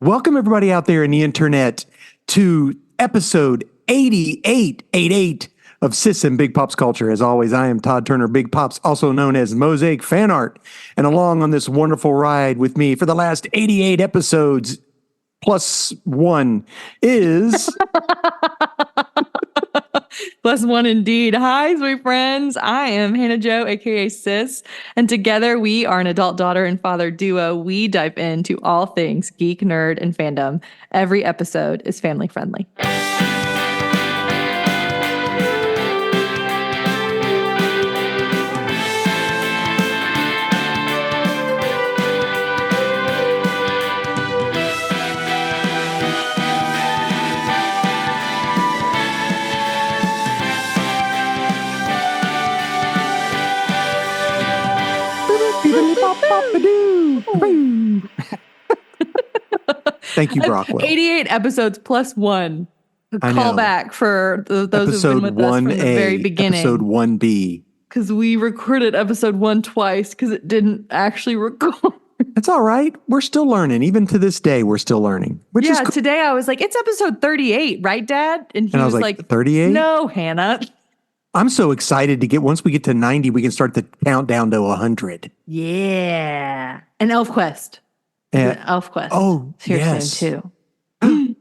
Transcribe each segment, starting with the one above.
Welcome everybody out there in the internet to episode 88 of Sis and Big Pops Culture. As always, I am Todd Turner, Big Pops, also known as Mosaic Fan Art. And along on this wonderful ride with me for the last 88 episodes, plus one, is... Plus one indeed. Hi, sweet friends. I am Hannah Jo, aka Sis, and together we are an adult daughter and father duo. We dive into all things geek, nerd, and fandom. Every episode is family friendly. Thank you, Brockwell. 88 episodes plus one. Call back for those who've been with us from the very beginning. Episode 1B. Because we recorded episode 1 twice because it didn't actually record. That's all right. We're still learning. Even to this day, we're still learning. Which is cool. Today I was like, it's episode 38, right, Dad? And he was like 38? No, Hannah. I'm so excited to once we get to 90, we can start the countdown to 100. Yeah. And ElfQuest. ElfQuest. Oh, here yes. soon too.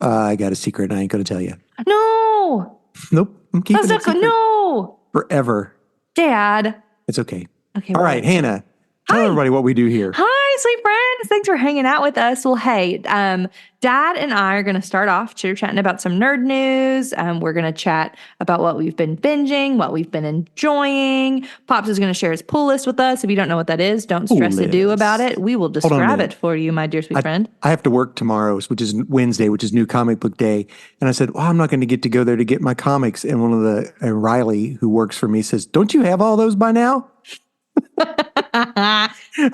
I got a secret. I ain't going to tell you. No. Nope. I'm keeping it secret. No. Forever. Dad. It's okay. Okay. All right, Hannah. Tell everybody what we do here. Hi, sweet friends. Thanks for hanging out with us. Well, hey, Dad and I are going to start off chitter-chatting about some nerd news. We're going to chat about what we've been binging, what we've been enjoying. Pops is going to share his pull list with us. If you don't know what that is, don't stress to do about it. We will describe it for you, my dear sweet friend. I have to work tomorrow, which is Wednesday, which is New Comic Book Day. And I said, well, I'm not going to get to go there to get my comics. And Riley, who works for me, says, don't you have all those by now?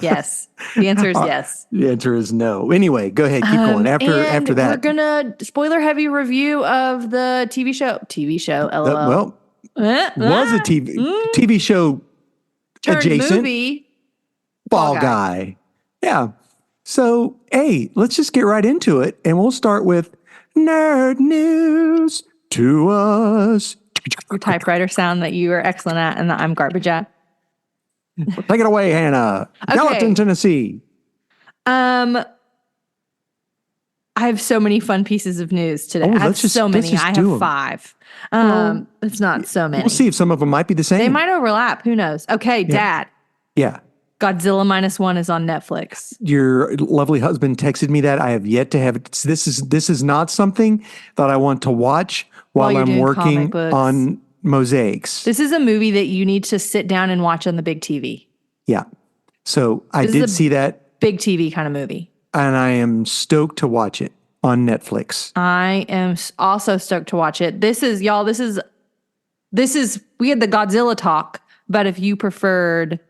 Yes. The answer is yes. The answer is no. Anyway, go ahead. Keep going. After that. We're going to spoiler heavy review of the TV show, LOL. Was a TV show turned adjacent. Movie. Fall Guy. Yeah. So, hey, let's just get right into it. And we'll start with nerd news to us. Your typewriter sound that you are excellent at and that I'm garbage at. Take it away, Hannah. Gallatin, Tennessee. I have so many fun pieces of news today. I have so many. I have 5. It's not so many. We'll see if some of them might be the same. They might overlap. Who knows? Okay, yeah. Dad. Yeah. Godzilla -1 is on Netflix. Your lovely husband texted me that. I have yet to have it. This is not something that I want to watch while I'm working on Mosaics. This is a movie that you need to sit down and watch on the big TV. Yeah. So I did see that. Big TV kind of movie. And I am stoked to watch it on Netflix. I am also stoked to watch it. This is, we had the Godzilla talk, but if you preferred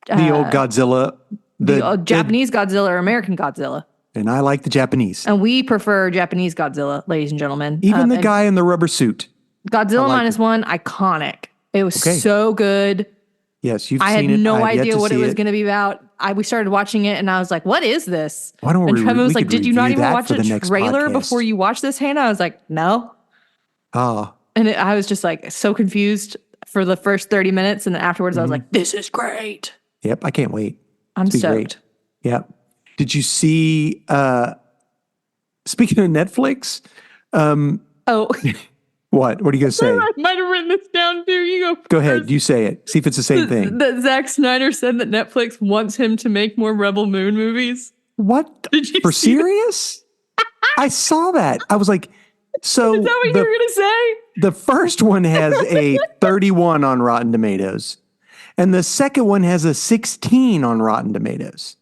the old Godzilla, the old Japanese Godzilla or American Godzilla. And I like the Japanese. And we prefer Japanese Godzilla, ladies and gentlemen. Even the guy in the rubber suit. Godzilla -1, iconic. It was so good. Yes, you've seen it. I had no idea what it was going to be about. We started watching it and I was like, what is this? Why don't and Trevor was like, did you not even watch a trailer podcast before you watched this, Hannah? I was like, no. Oh. And I was just like so confused for the first 30 minutes. And then afterwards I was like, this is great. Yep, I can't wait. I'm stoked. Great. Yep. Did you see, speaking of Netflix, What? What are you going to say? I might have written this down too. You go ahead. You say it. See if it's the same thing. That Zack Snyder said that Netflix wants him to make more Rebel Moon movies. What? Did you For serious? I saw that. I was like, so. Is that what you were going to say? The first one has a 31 on Rotten Tomatoes. And the second one has a 16 on Rotten Tomatoes.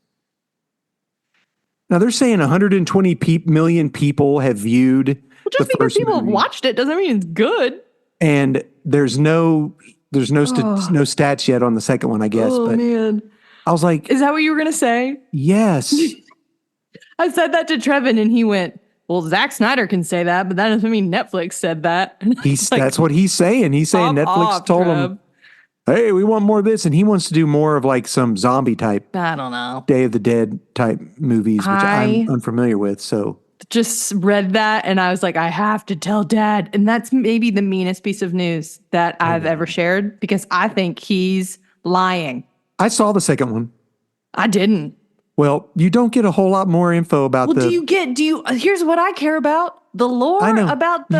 Now they're saying 120 million people have viewed. Just because people have watched it doesn't mean it's good. And there's no stats yet on the second one, I guess. Oh, man. I was like, is that what you were going to say? Yes. I said that to Trevin and he went, well, Zack Snyder can say that, but that doesn't mean Netflix said that. That's what he's saying. He's saying Netflix told him hey, we want more of this. And he wants to do more of like some zombie type I don't know. Day of the Dead type movies, which I'm unfamiliar with. So just read that and I was like, I have to tell Dad. And that's maybe the meanest piece of news that I've ever shared because I think he's lying. I saw the second one. I didn't. Well, you don't get a whole lot more info about here's what I care about. The lore about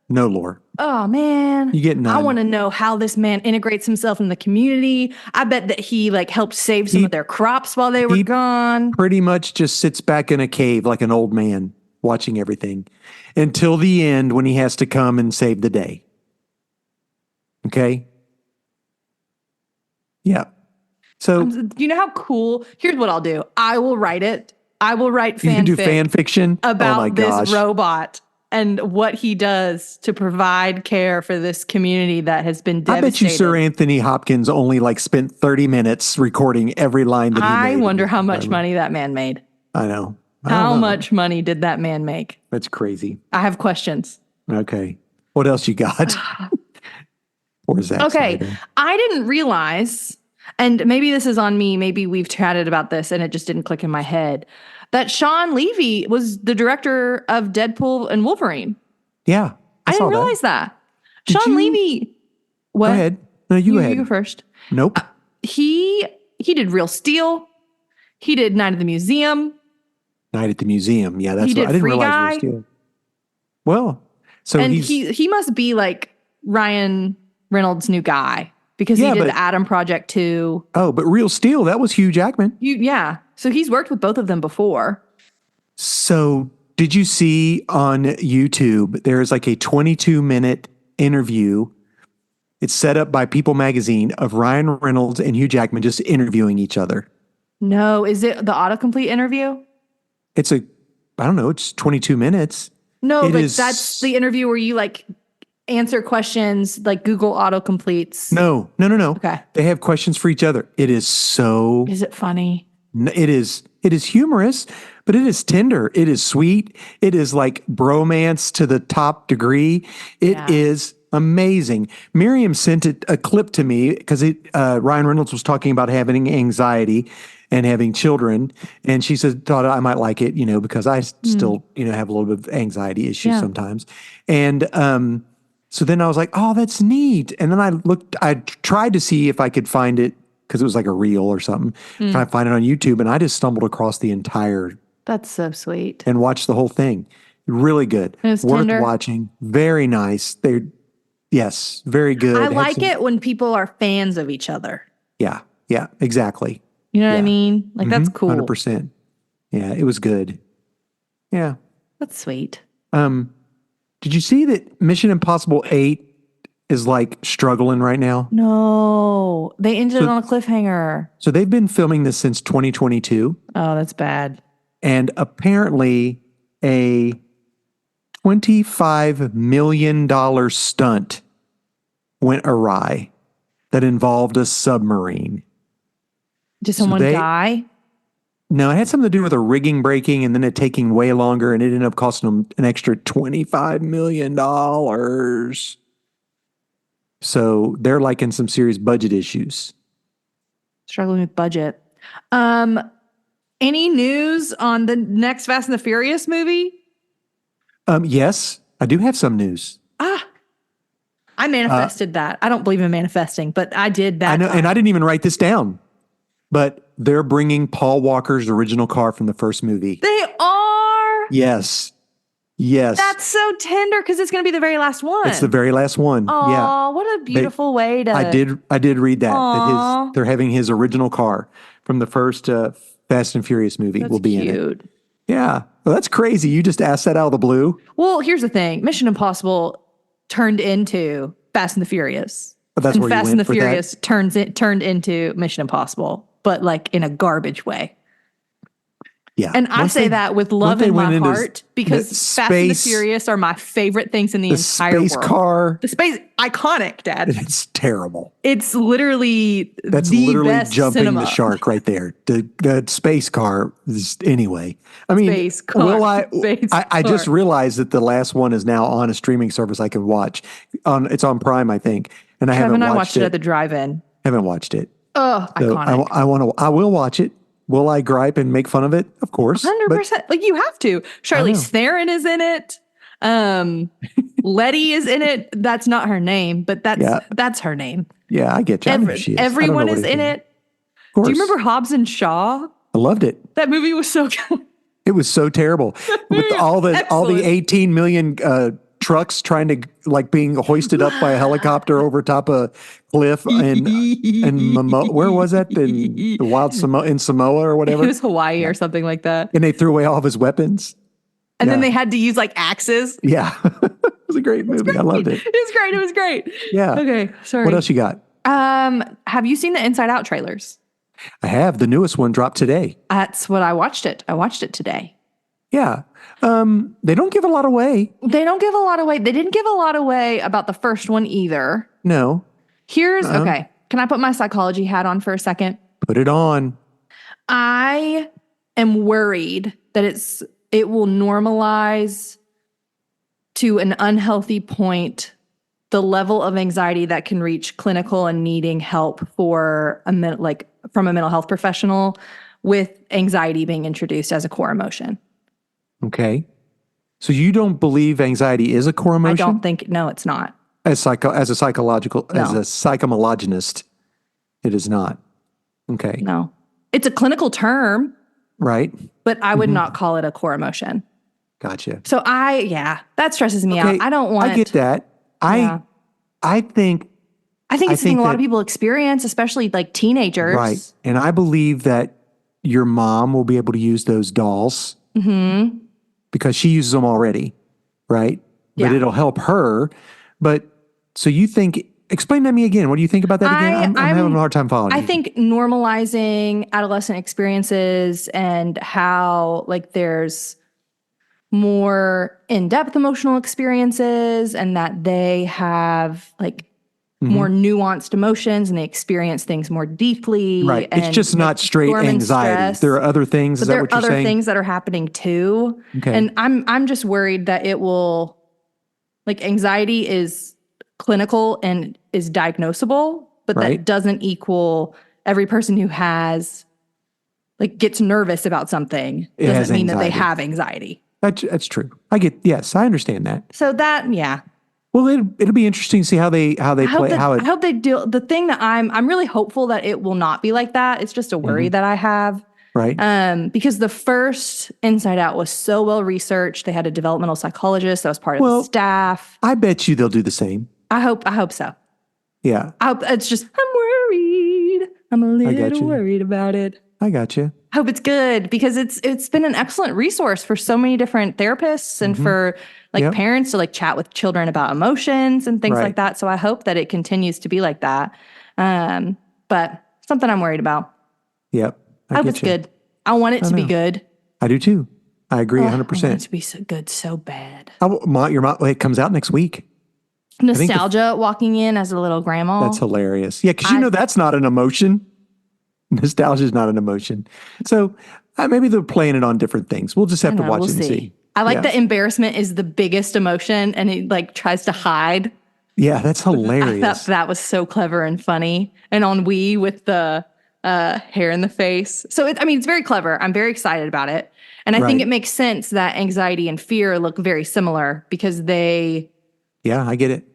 no lore. Oh man. You get none. I want to know how this man integrates himself in the community. I bet that he like helped save some of their crops while they were gone. Pretty much just sits back in a cave like an old man watching everything until the end when he has to come and save the day. Okay? Yeah. So you know how cool? Here's what I'll do. I will write it. I will write you can do fan fiction about this robot and what he does to provide care for this community that has been devastated. I bet you Sir Anthony Hopkins only like spent 30 minutes recording every line that he made. I wonder how much money that man made. I know. How much money did that man make? That's crazy. I have questions. Okay. What else you got? Or is that okay? I didn't realize, and maybe this is on me, maybe we've chatted about this and it just didn't click in my head, that Sean Levy was the director of Deadpool and Wolverine. Yeah. I didn't realize that. Sean Levy. What? Go ahead. No, you go ahead. You go first. Nope. He did Real Steel. He did Night at the Museum. Night at the Museum. Yeah, that's what I didn't realize. Real Steel. Well, so he must be like Ryan Reynolds' new guy because he did the Adam Project too. Oh, but Real Steel, that was Hugh Jackman. Yeah. So he's worked with both of them before. So did you see on YouTube, there's like a 22-minute interview. It's set up by People Magazine of Ryan Reynolds and Hugh Jackman just interviewing each other. No, is it the autocomplete interview? It's I don't know, it's 22 minutes. No, but that's the interview where you like answer questions like Google autocompletes. No. Okay. They have questions for each other. It is so... Is it funny? It is humorous, but it is tender. It is sweet. It is like bromance to the top degree. It is amazing. Miriam sent a clip to me because Ryan Reynolds was talking about having anxiety and having children. And she thought I might like it, because I still, have a little bit of anxiety issues sometimes. And so then I was like, oh, that's neat. And then I tried to see if I could find it because it was like a reel or something. Trying to find it on YouTube. And I just stumbled across the entire. That's so sweet. And watched the whole thing. Really good. Worth tender. Watching. Very nice. Yes, very good. I like it when people are fans of each other. Yeah, exactly. You know what I mean? Like, that's cool. 100%. Yeah, it was good. Yeah. That's sweet. Did you see that Mission Impossible 8 is like struggling right now? No, they ended it on a cliffhanger. So they've been filming this since 2022. Oh, that's bad. And apparently a $25 million stunt went awry that involved a submarine. Did someone die? No, it had something to do with a rigging breaking and then it taking way longer, and it ended up costing them an extra $25 million. So they're like in some serious budget issues. Struggling with budget. Any news on the next Fast and the Furious movie? Yes, I do have some news. I manifested that. I don't believe in manifesting, but I did that. I know, and I didn't even write this down. But they're bringing Paul Walker's original car from the first movie. They are? Yes. That's so tender because it's going to be the very last one. It's the very last one. Oh, yeah. What a beautiful way to... I did read that they're having his original car from the first Fast and Furious movie will be in it. Yeah. Well, that's crazy. You just asked that out of the blue. Well, here's the thing. Mission Impossible turned into Fast and the Furious. But that's where Fast you and went the with Furious turned into Mission Impossible, but like in a garbage way. Yeah. And I Once say they- that with once love they in went my into heart because the Fast and the space- Furious are my favorite things in the the entire space world. car, The space, iconic, Dad. it's terrible. It's literally That's the literally best jumping cinema. the shark right there. The space car is, anyway. I mean, Space car. will Space I just car. realized that the last one is now on a streaming service I can watch. It's on Prime, I think, and I Trev haven't and I watched watched it it. at the drive-in. Haven't watched it. Oh, So iconic. I will watch it. Will I gripe and make fun of it? Of course. 100%. Like you have to. Charlize know. Theron is in it. Letty is in it. That's not her name, but that's her name. Yeah, I get you. I know who she is. I don't know Everyone what is it in it. Of course. Do you remember Hobbs and Shaw? I loved it. That movie was so good. It was so terrible with all the Excellent. 18 million trucks trying to like being hoisted up by a helicopter over top a cliff and where was that in the wild in Samoa or whatever? It was Hawaii or something like that. And they threw away all of his weapons. And then Yeah. they had to use like axes. Yeah, it was a great movie. I loved it. It was great. It was great. Yeah. Okay. Sorry. What else you got? Have you seen the Inside Out trailers? I have. The newest one dropped today. That's what I watched it. I watched it today. Yeah. They don't give a lot away. They don't give a lot away. They didn't give a lot away about the first one either. No. Here's okay. Can I put my psychology hat on for a second? Put it on. I am worried that it will normalize to an unhealthy point the level of anxiety that can reach clinical and needing help for from a mental health professional with anxiety being introduced as a core emotion. Okay. So you don't believe anxiety is a core emotion? I don't think no, it's not. As a psychomologist, it is not. Okay. No. It's a clinical term, Right. but I would not call it a core emotion. Gotcha. So that stresses me out. I don't want I get that. Yeah. I think it's the thing a lot of that- people experience, especially like teenagers. right. And I believe that your mom will be able to use those dolls because she uses them already, right? But Yeah. it'll help her. But so you think? Explain that to me again. What do you think about that again? I'm having a hard time following. I you. think normalizing adolescent experiences and how like there's more in-depth emotional experiences and that they have like more nuanced emotions and they experience things more deeply. Right. And It's just not straight dormant anxiety. stress. There are other things. But Is that there what are you're other saying? things that are happening too. Okay. And I'm just worried that it will like anxiety is clinical and is diagnosable, but Right. that doesn't equal every person who has like gets nervous about something It has doesn't mean that they anxiety. have anxiety. That's true. Yes, I understand that. So that Well, it'll be interesting to see how they I hope play that, how I it. hope they do the thing that I'm really hopeful that it will not be like that. It's just a worry that I have. Right. Because the first Inside Out was so well researched. They had a developmental psychologist that was part of the staff. I bet you they'll do the same. I hope so. Yeah, I hope it's just I'm worried. I'm a got little you. worried about it. I got you. I hope it's good because it's been an excellent resource for so many different therapists and for like Yep. parents to like chat with children about emotions and things Right. like that. So I hope that it continues to be like that. But something I'm worried about. Yep. I hope get it's you. good. I want it to be know. good. I do too. I agree I want 100%. it to be so good, so bad. Your mom, it comes out next week. think the- Nostalgia walking in as a little grandma. That's hilarious. Yeah, because you know that's not an emotion. Nostalgia is not an emotion. So maybe they're playing it on different things. We'll just have to watch we'll it and see. see. I like Yeah. that embarrassment is the biggest emotion and it like tries to hide. Yeah, that's I hilarious. thought that was so clever and funny. And on Wii with the hair in the face. So it's very clever. I'm very excited about it. And I think Right. it makes sense that anxiety and fear look very similar because they Yeah, I get it.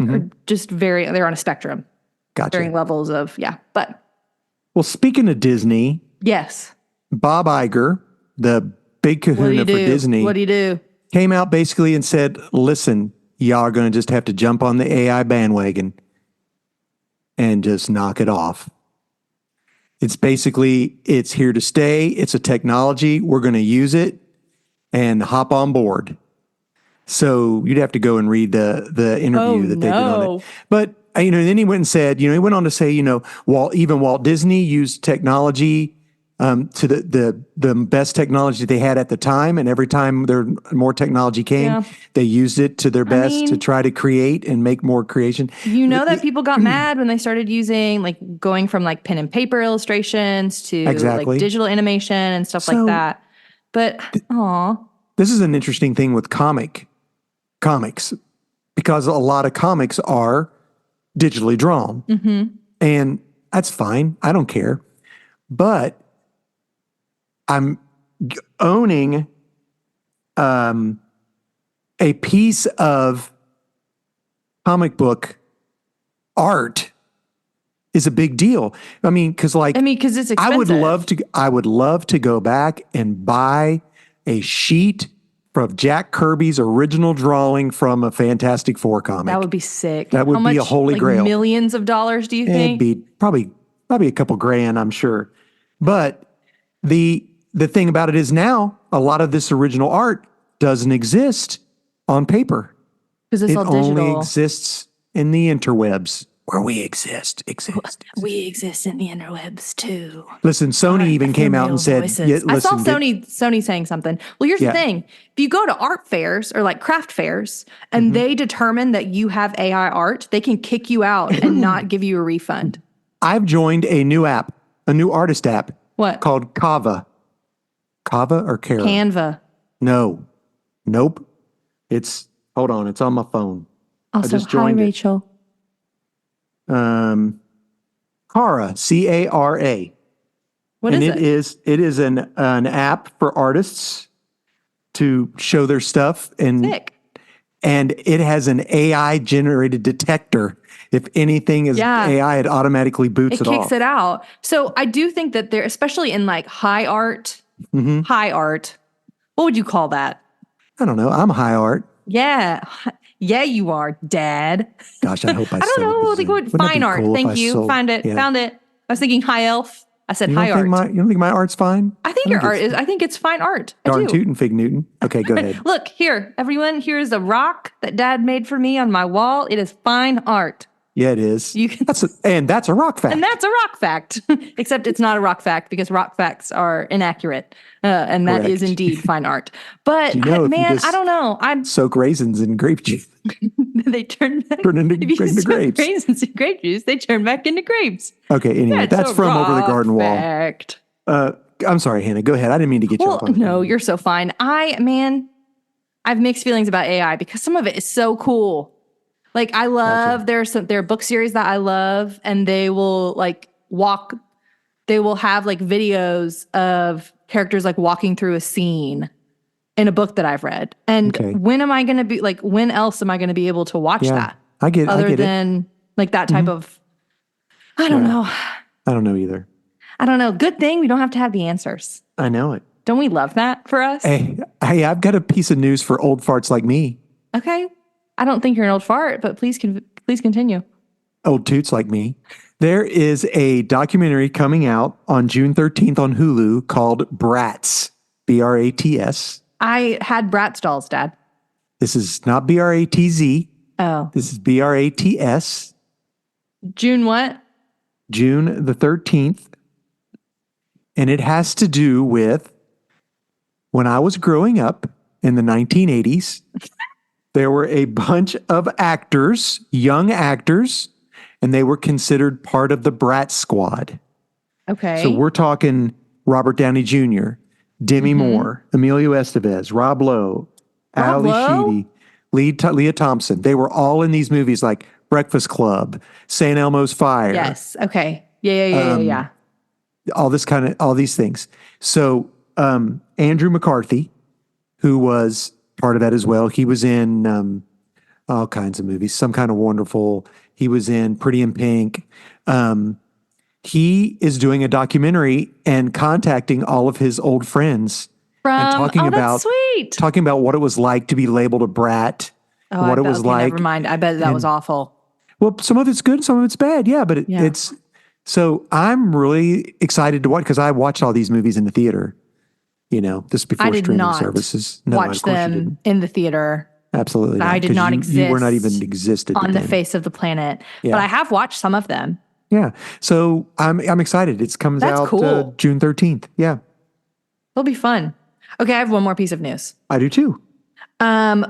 are just they're on a spectrum, Gotcha. varying levels of, But Well, speaking of Disney, yes. Bob Iger, the big What do kahuna you for do? Disney, What do you do? came out basically and said, listen, y'all are going to just have to jump on the AI bandwagon and just knock it off. It's here to stay. It's a technology. We're going to use it and hop on board. So you'd have to go and read the interview that they did on no. it. But, then he went and said, he went on to say, Walt Disney used technology to the best technology they had at the time. And every time more technology came, Yeah. they used it to their best to mean- try to create and make more creation. You know that people got mad when they started using like going from like pen and paper illustrations to Exactly. like digital animation and stuff like So- that. But This is an interesting thing with comics, because a lot of comics are digitally drawn. And that's fine. I don't care. But I'm owning a piece of comic book art is a big deal. I mean, because it's expensive. I would love to go back and buy a sheet of Jack Kirby's original drawing from a Fantastic Four comic. That would be sick. That would How be a much, holy like, grail. Millions of dollars, do you It'd think? be probably a couple grand, I'm sure. But the thing about it is now a lot of this original art doesn't exist on paper. Because it's It all digital. only exists in the interwebs where we exist. We exist in the interwebs too. Listen, Sony even came out and said, I saw Sony saying something. Well, here's Yeah. the thing. If you go to art fairs or like craft fairs and they determine that you have AI art, they can kick you out and not give you a refund. I've joined a new artist app. What? Called Kava. Kava or Kara? Canva. No. Nope. Hold on, it's on my phone. Also, just hi, joined it. Rachel. Kara, Cara. What And is it? it is an app for artists to show their stuff, and Sick. and it has an AI generated detector. If anything is Yeah. AI, it automatically boots It it kicks off. it out. So I do think that there, especially in like high art, what would you call that? I don't know. I'm high art. Yeah. Yeah, you are, Dad. Gosh, I hope I I don't still know. was Like in. what? Wouldn't that Fine be art. cool if Thank I you. sold- Found it. yeah. Found it. I was thinking high elf. I said You high don't art. think you don't think my art's fine? I think your art is. I think it's fine art. I Darn do. tootin' fig Newton. Okay, go ahead. Look here, everyone. Here is a rock that Dad made for me on my wall. It is fine art. Yeah, it is. You can- That's a rock fact. And that's a rock fact, except it's not a rock fact because rock facts are inaccurate. And that is Correct. indeed fine art. But You know, if you just I don't know. soak raisins in grape juice. They turn back Turn into if you grapes. soak raisins in grape juice, they turn back into grapes. Okay, anyway, that's a from Over the rock Garden Wall. fact. I'm sorry, Hannah. Go ahead. I didn't mean to get you Well, off on no, you're so fine. I have mixed feelings about AI because some of it is so cool. Like I love there are book series that I love, and they will have like videos of characters like walking through a scene in a book that I've read. And Okay. when else am I going to be able to watch Yeah, that? I get Other it. than like that type of, I don't know. I don't know either. I don't know. Good thing we don't have to have the answers. I know it. Don't we love that for us? Hey, I've got a piece of news for old farts like me. Okay. I don't think you're an old fart, but please continue. Old toots like me. There is a documentary coming out on June 13th on Hulu called Bratz. Brats. I had Bratz dolls, Dad. This is not Bratz. Oh. This is Brats. June what? June the 13th. And it has to do with when I was growing up in the 1980s, there were a bunch of actors, young actors, and they were considered part of the Brat Squad. Okay. So we're talking Robert Downey Jr., Demi Moore, Emilio Estevez, Rob Lowe, Ali Lowe? Sheedy, Leah Thompson. They were all in these movies like Breakfast Club, St. Elmo's Fire. Yes. Okay. Yeah. All these things. So Andrew McCarthy, who was part of that as well, he was in all kinds of movies, Some Kind of Wonderful. He was in Pretty in Pink. He is doing a documentary and contacting all of his old friends and That's sweet. talking about what it was like to be labeled a brat, what it was like. Never mind. I bet that was awful. Well, some of it's good, some of it's bad. Yeah, but it's so I'm really excited to watch because I watched all these movies in the theater. You know, this before I did streaming not services. watch of course you them didn't. in the theater Absolutely not. I did 'cause not You were not exist even existed on the then. face of the planet. Yeah. But I have watched some of them. Yeah. So I'm excited. It comes That's out cool. June 13th. Yeah, It'll be fun. Okay, I have one more piece of news. I do too.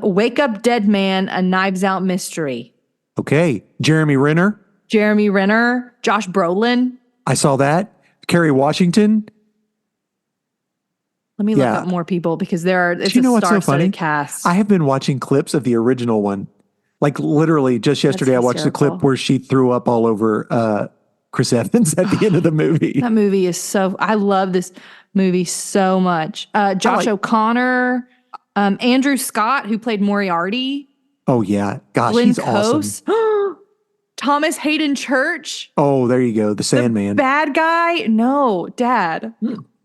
Wake Up Dead Man, a Knives Out mystery. Okay. Jeremy Renner. Jeremy Renner, Josh Brolin. I saw that. Kerry Washington. Let me look Yeah. up more people because it's Do you know a what's so funny? star-studded cast. I have been watching clips of the original one. Like literally just yesterday, I watched the clip hysterical. where she threw up all over Chris Evans at the end of the movie. That movie is I love this movie so much. Josh O'Connor, Andrew Scott, who played Moriarty, Oh yeah. Gosh, Glenn he's awesome. Close, Thomas Hayden Church, Oh, there you go. The Sandman. bad guy. No, Dad.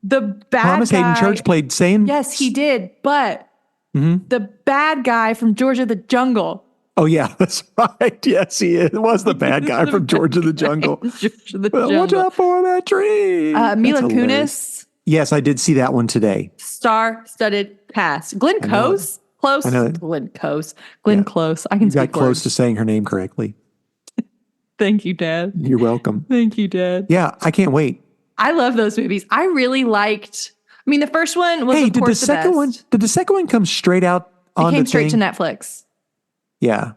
The bad Thomas guy. Hayden Church played Sand. Yes, he did. But Mhm. the bad guy from Georgia the Jungle. Oh yeah, that's right. Yes, he is. It was the bad guy from Georgia the Jungle. Georgia the Well, watch Jungle. out for that tree. Mila That's hilarious. Kunis, Yes, I did see that one today. star-studded cast. Glenn I know it. Close. Close. I know it. Glenn Close. Glenn Yeah. Close. I can You got speak close words. to saying her name correctly. Thank you, Dad. You're welcome. Thank you, Dad. Yeah, I can't wait. I love those movies. I really liked. I mean, the first one was Hey, of did the course the second best. one? Did the second one come straight out It on came the straight thing? to Netflix, Yeah,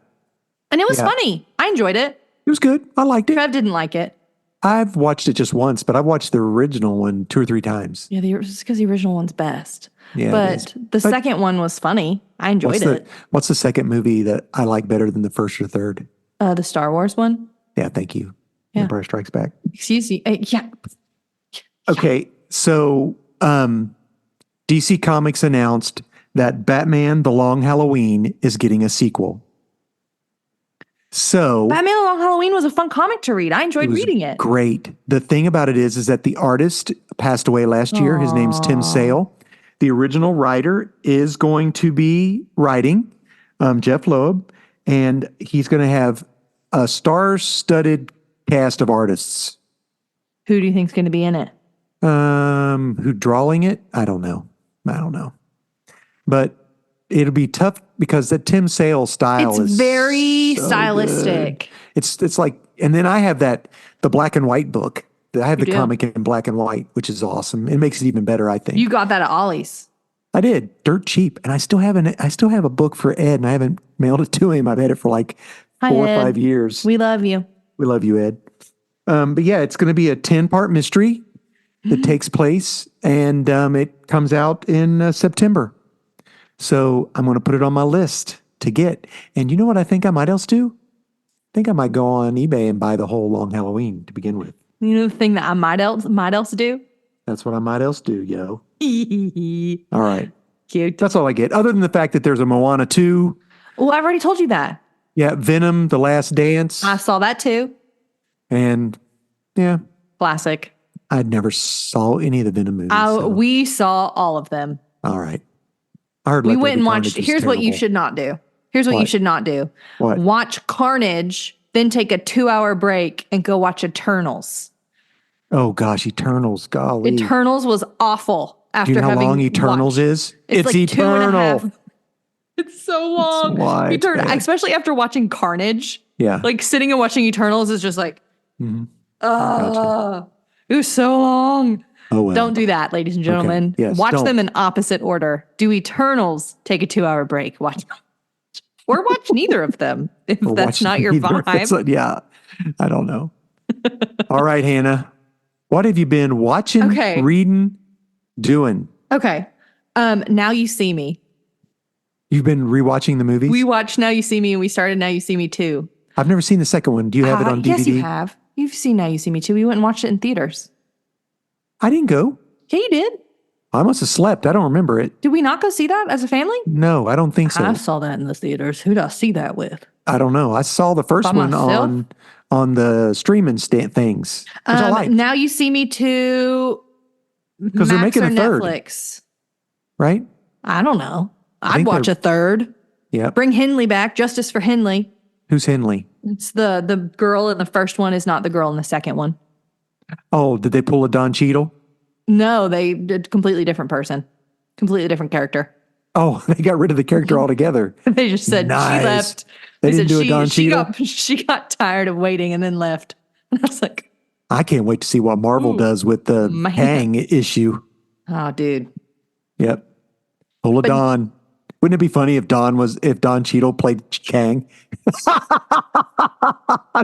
and it was Yeah. funny. I enjoyed it. it was good. I liked it. Trev didn't like it. I've watched it just once, but I've watched the original one 2 or 3 times. Yeah, it's because the original one's best. Yeah, it but is. the But second one was funny. I enjoyed it. What's the second movie that I like better than the first or third? The Star Wars one. Yeah, thank you. Yeah. Empire Strikes Back. Excuse me. Yeah. Okay, so DC Comics announced that Batman: The Long Halloween is getting a sequel. So Batman: The Long Halloween was a fun comic to read. I it enjoyed was reading it. great. The thing about it is that the artist passed away last year. His name's Tim Aw. Sale. The original writer is going to be writing, Jeff Loeb, and he's going to have a star-studded cast of artists. Who do you think's going to be in it? Who drawing it? I don't know. But it'll be tough because the Tim Sale style It's is very so stylistic. good. It's like, and then I have the black and white book. I have You the do? comic in black and white, which is awesome. It makes it even better, I think. You got that at Ollie's. I did dirt cheap, and I still have a book for Ed, and I haven't mailed it to him. I've had it for like Hi, 4 or Ed. 5 years. We love you. We love you, Ed. But yeah, it's going to be a 10-part mystery that Mm-hmm. takes place, and it comes out in September. So I'm going to put it on my list to get. And you know what I think I might else do? I think I might go on eBay and buy the whole Long Halloween to begin with. You know the thing that I might else do? That's what I might else do, yo. Cute. All right. That's all I get. Other than the fact that there's a Moana 2. Well, I've already told you that. Yeah, Venom, The Last Dance. I saw that too. And yeah, Classic. I never saw any of the Venom movies. So. We saw all of them. All right. I heard We Let There went Be and Carnage watched. was Here's what you terrible. should not do. Here's what you What? should not do. What? Watch Carnage, then take a 2-hour break and go watch Eternals. Oh gosh, Eternals, golly. Eternals was awful Do after you know how having long Eternals watched. is? It's like eternal. 2.5. It's so long. why it's bad. Especially after watching Carnage. Yeah. Like sitting and watching Eternals is just like, Mhm. it was so long. Oh well. Don't do that, ladies and gentlemen. Yes, watch don't. them in opposite order. Do Eternals, take a 2-hour break. Watch or watch neither of them if Or that's watch not your neither. That's vibe. not- yeah. I don't know. All right, Hannah. What have you been watching, Okay. reading, doing? Okay. Now You See Me. You've been rewatching the movies? We watched Now You See Me and we started Now You See Me 2. I've never seen the second one. Do you have it on DVD? Yes, you have. You've seen Now You See Me 2. We went and watched it in theaters. I didn't go. Yeah, you did. I must have slept. I don't remember it. Did we not go see that as a family? No, I don't think so. I saw that in the theaters. Who did I see that with? I don't know. I saw the first By one myself? on the streaming things, which I liked, Now You See Me 2. 'Cause they're Max making or a third. Netflix. right? I don't know. I'd think watch they're- a third. Yeah. Bring Henley back. Justice for Henley. Who's Henley? It's the girl in the first one is not the girl in the second one. Oh, did they pull a Don Cheadle? No, they did completely different person. Completely different character. Oh, they got rid of the character altogether. They just said Nice. she left. They didn't said do a Don Cheadle? she got tired of waiting and then left. And I was like, I can't wait to see what Marvel Ooh, does with the man. Kang issue. oh, dude. Yep. Full of But- Don. Wouldn't it be funny if Don Cheadle played Kang?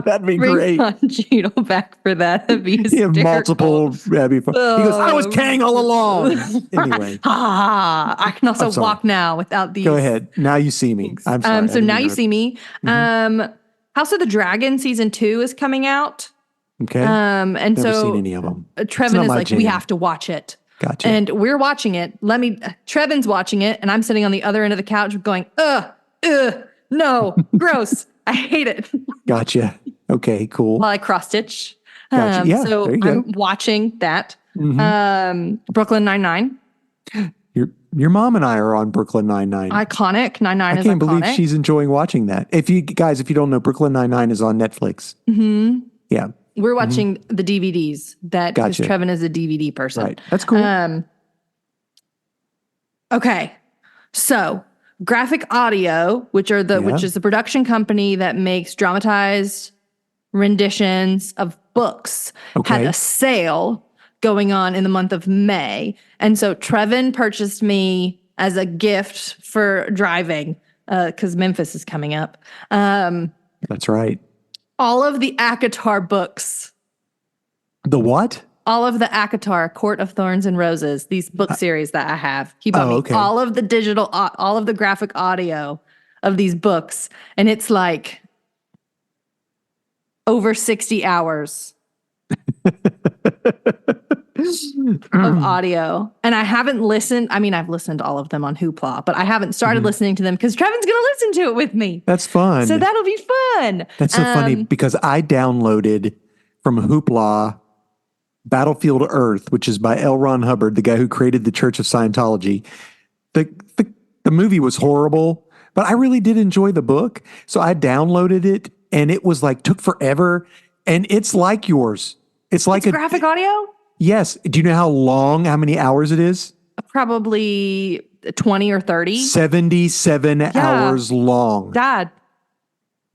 That'd be Bring great. Don Cheadle back for that. That'd be Yeah, hysterical. multiple. That'd be fun. He goes, I was Kang all along. Anyway, I can also I'm sorry. walk now without these. Go ahead. Now you see me. I'm sorry. I So didn't now mean you to- see me. House of the Dragon season 2 is coming out. Okay. And Never so seen any of them. Trevin not is my like, we jam. have to watch it. Gotcha. And we're watching it. Trevin's watching it, and I'm sitting on the other end of the couch going, no, gross. I hate it. Gotcha. Okay, cool. While I cross stitch. Gotcha. Yeah, so there you go. I'm watching that. Mhm. Brooklyn Nine-Nine. Your mom and I are on Brooklyn Nine-Nine. Iconic. Nine-Nine I is can't iconic. believe she's enjoying watching that. If you don't know, Brooklyn Nine-Nine is on Netflix. Mm-hmm. Yeah. We're watching the DVDs because Gotcha. Trevin is a DVD person. Right. That's cool. Okay. So Graphic Audio, which is the production company that makes dramatized renditions of books, had Okay. a sale going on in the month of May. And so Trevin purchased me as a gift for driving, because Memphis is coming up. That's right. All of the ACOTAR books. The what? All of the ACOTAR, Court of Thorns and Roses, these book series that I have. He bought me okay. all of the digital, all of the graphic audio of these books. And it's like over 60 hours of audio. And I haven't listened. I mean, I've listened to all of them on Hoopla, but I haven't started listening to them because Trevin's going to listen to it with me. That's fun. So that'll be fun. That's so funny because I downloaded from Hoopla Battlefield Earth, which is by L. Ron Hubbard, the guy who created the Church of Scientology. The movie was horrible, but I really did enjoy the book. So I downloaded it and it was like, took forever. And it's like yours. It's like It's graphic audio? Yes. Do you know how many hours it is? Probably 20 or 30. 77 hours long. Dad.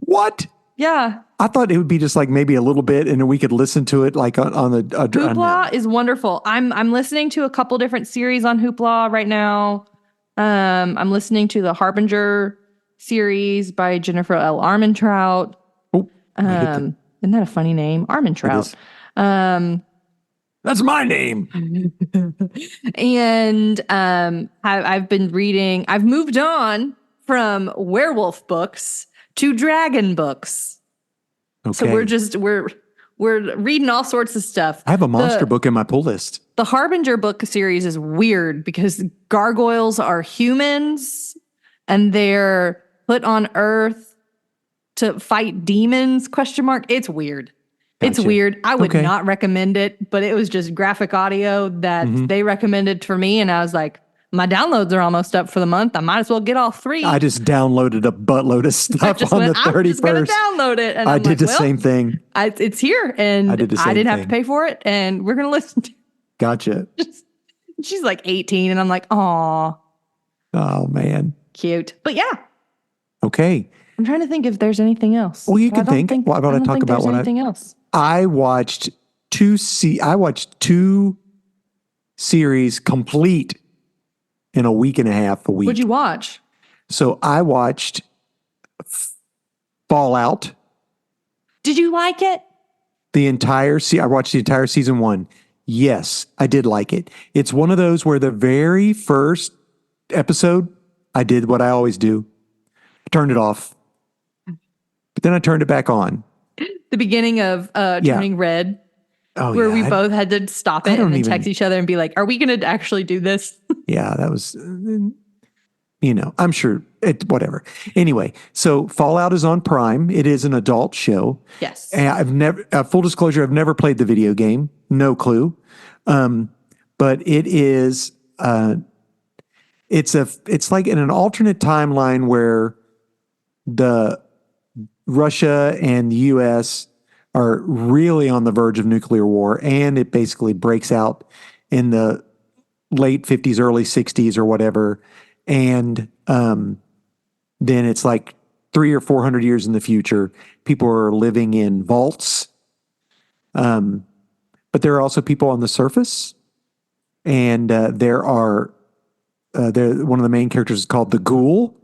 What? Yeah. I thought it would be just like maybe a little bit and then we could listen to it like on the Hoopla is wonderful. I'm listening to a couple different series on Hoopla right now. I'm listening to the Harbinger series by Jennifer L. Armentrout. Oh, Isn't that a funny name? Armentrout. That's my name. And I've been reading. I've moved on from werewolf books to dragon books. Okay. So we're reading all sorts of stuff. I have a monster book in my pull list. The Harbinger book series is weird because gargoyles are humans and they're put on Earth to fight demons, ? It's weird. It's Gotcha. weird. I would Okay. not recommend it, but it was just graphic audio that they recommended for me. And I was like, my downloads are almost up for the month. I might as well get all 3. I just downloaded a buttload of stuff on the I'm just going 31st. to download it. And I I'm did like, the well, same thing. it's here. And I did the same didn't have to thing. pay for it. And we're going to listen to Gotcha. She's like 18. And I'm like, aw, Oh, man. cute. But yeah, Okay. I'm trying to think if there's anything else. Well, you But I can don't think. Why don't I don't talk think about there's what anything else. I watched two series complete in a week and a half, a week. What'd you watch? So I watched Fallout, Did you like it? I watched the entire season 1. Yes, I did like it. It's one of those where the very first episode, I did what I always do. I turned it off. But then I turned it back on. The beginning of Turning Red, Oh, where yeah. we both had to stop I it don't and then even- text each other and be like, are we going to actually do this? Yeah, that was, I'm sure whatever. Anyway, so Fallout is on Prime. It is an adult show. Yes. And I've never, full disclosure, I've never played the video game. No clue. But it is, it's like in an alternate timeline where the Russia and the US are really on the verge of nuclear war. And it basically breaks out in the late 50s, early 60s or whatever. And then it's like 300 or 400 years in the future, people are living in vaults But there are also people on the surface, and there are one of the main characters is called the Ghoul,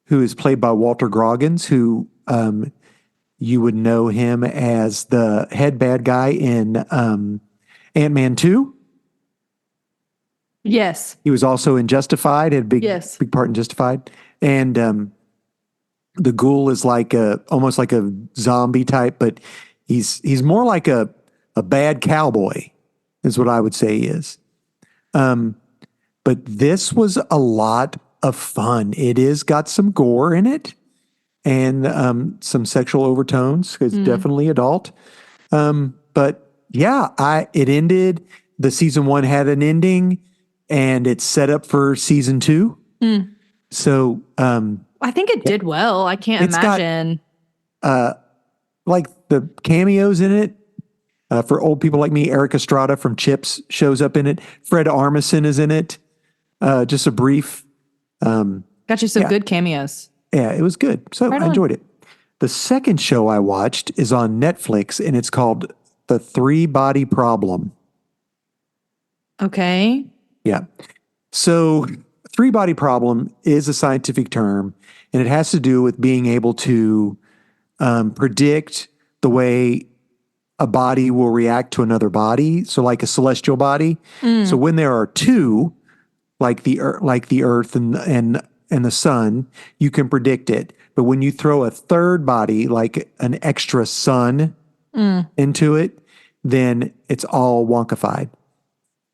who is played by Walter Groggins, who you would know him as the head bad guy in Ant-Man 2. Yes. He was also in Justified, had a Yes. big part in Justified. And the Ghoul is like almost like a zombie type, but he's more like a bad cowboy, is what I would say he is. But this was a lot of fun. It is got some gore in it and some sexual overtones. It's definitely adult. But yeah, it ended. The season 1 had an ending, and it's set up for season 2. So I think it did well. I can't It's got- imagine. like the cameos in it. For old people like me, Eric Estrada from Chips shows up in it. Fred Armisen is in it. Just a brief. Got you some good cameos. Yeah, it was good. So Right I on. enjoyed it. The second show I watched is on Netflix, and it's called The 3-Body Problem. Okay. Yeah. So 3-body problem is a scientific term, and it has to do with being able to predict the way a body will react to another body. So like a celestial body. So when there are two, like the Earth and the sun, you can predict it. But when you throw a third body, like an extra sun, into it, then it's all wonkified.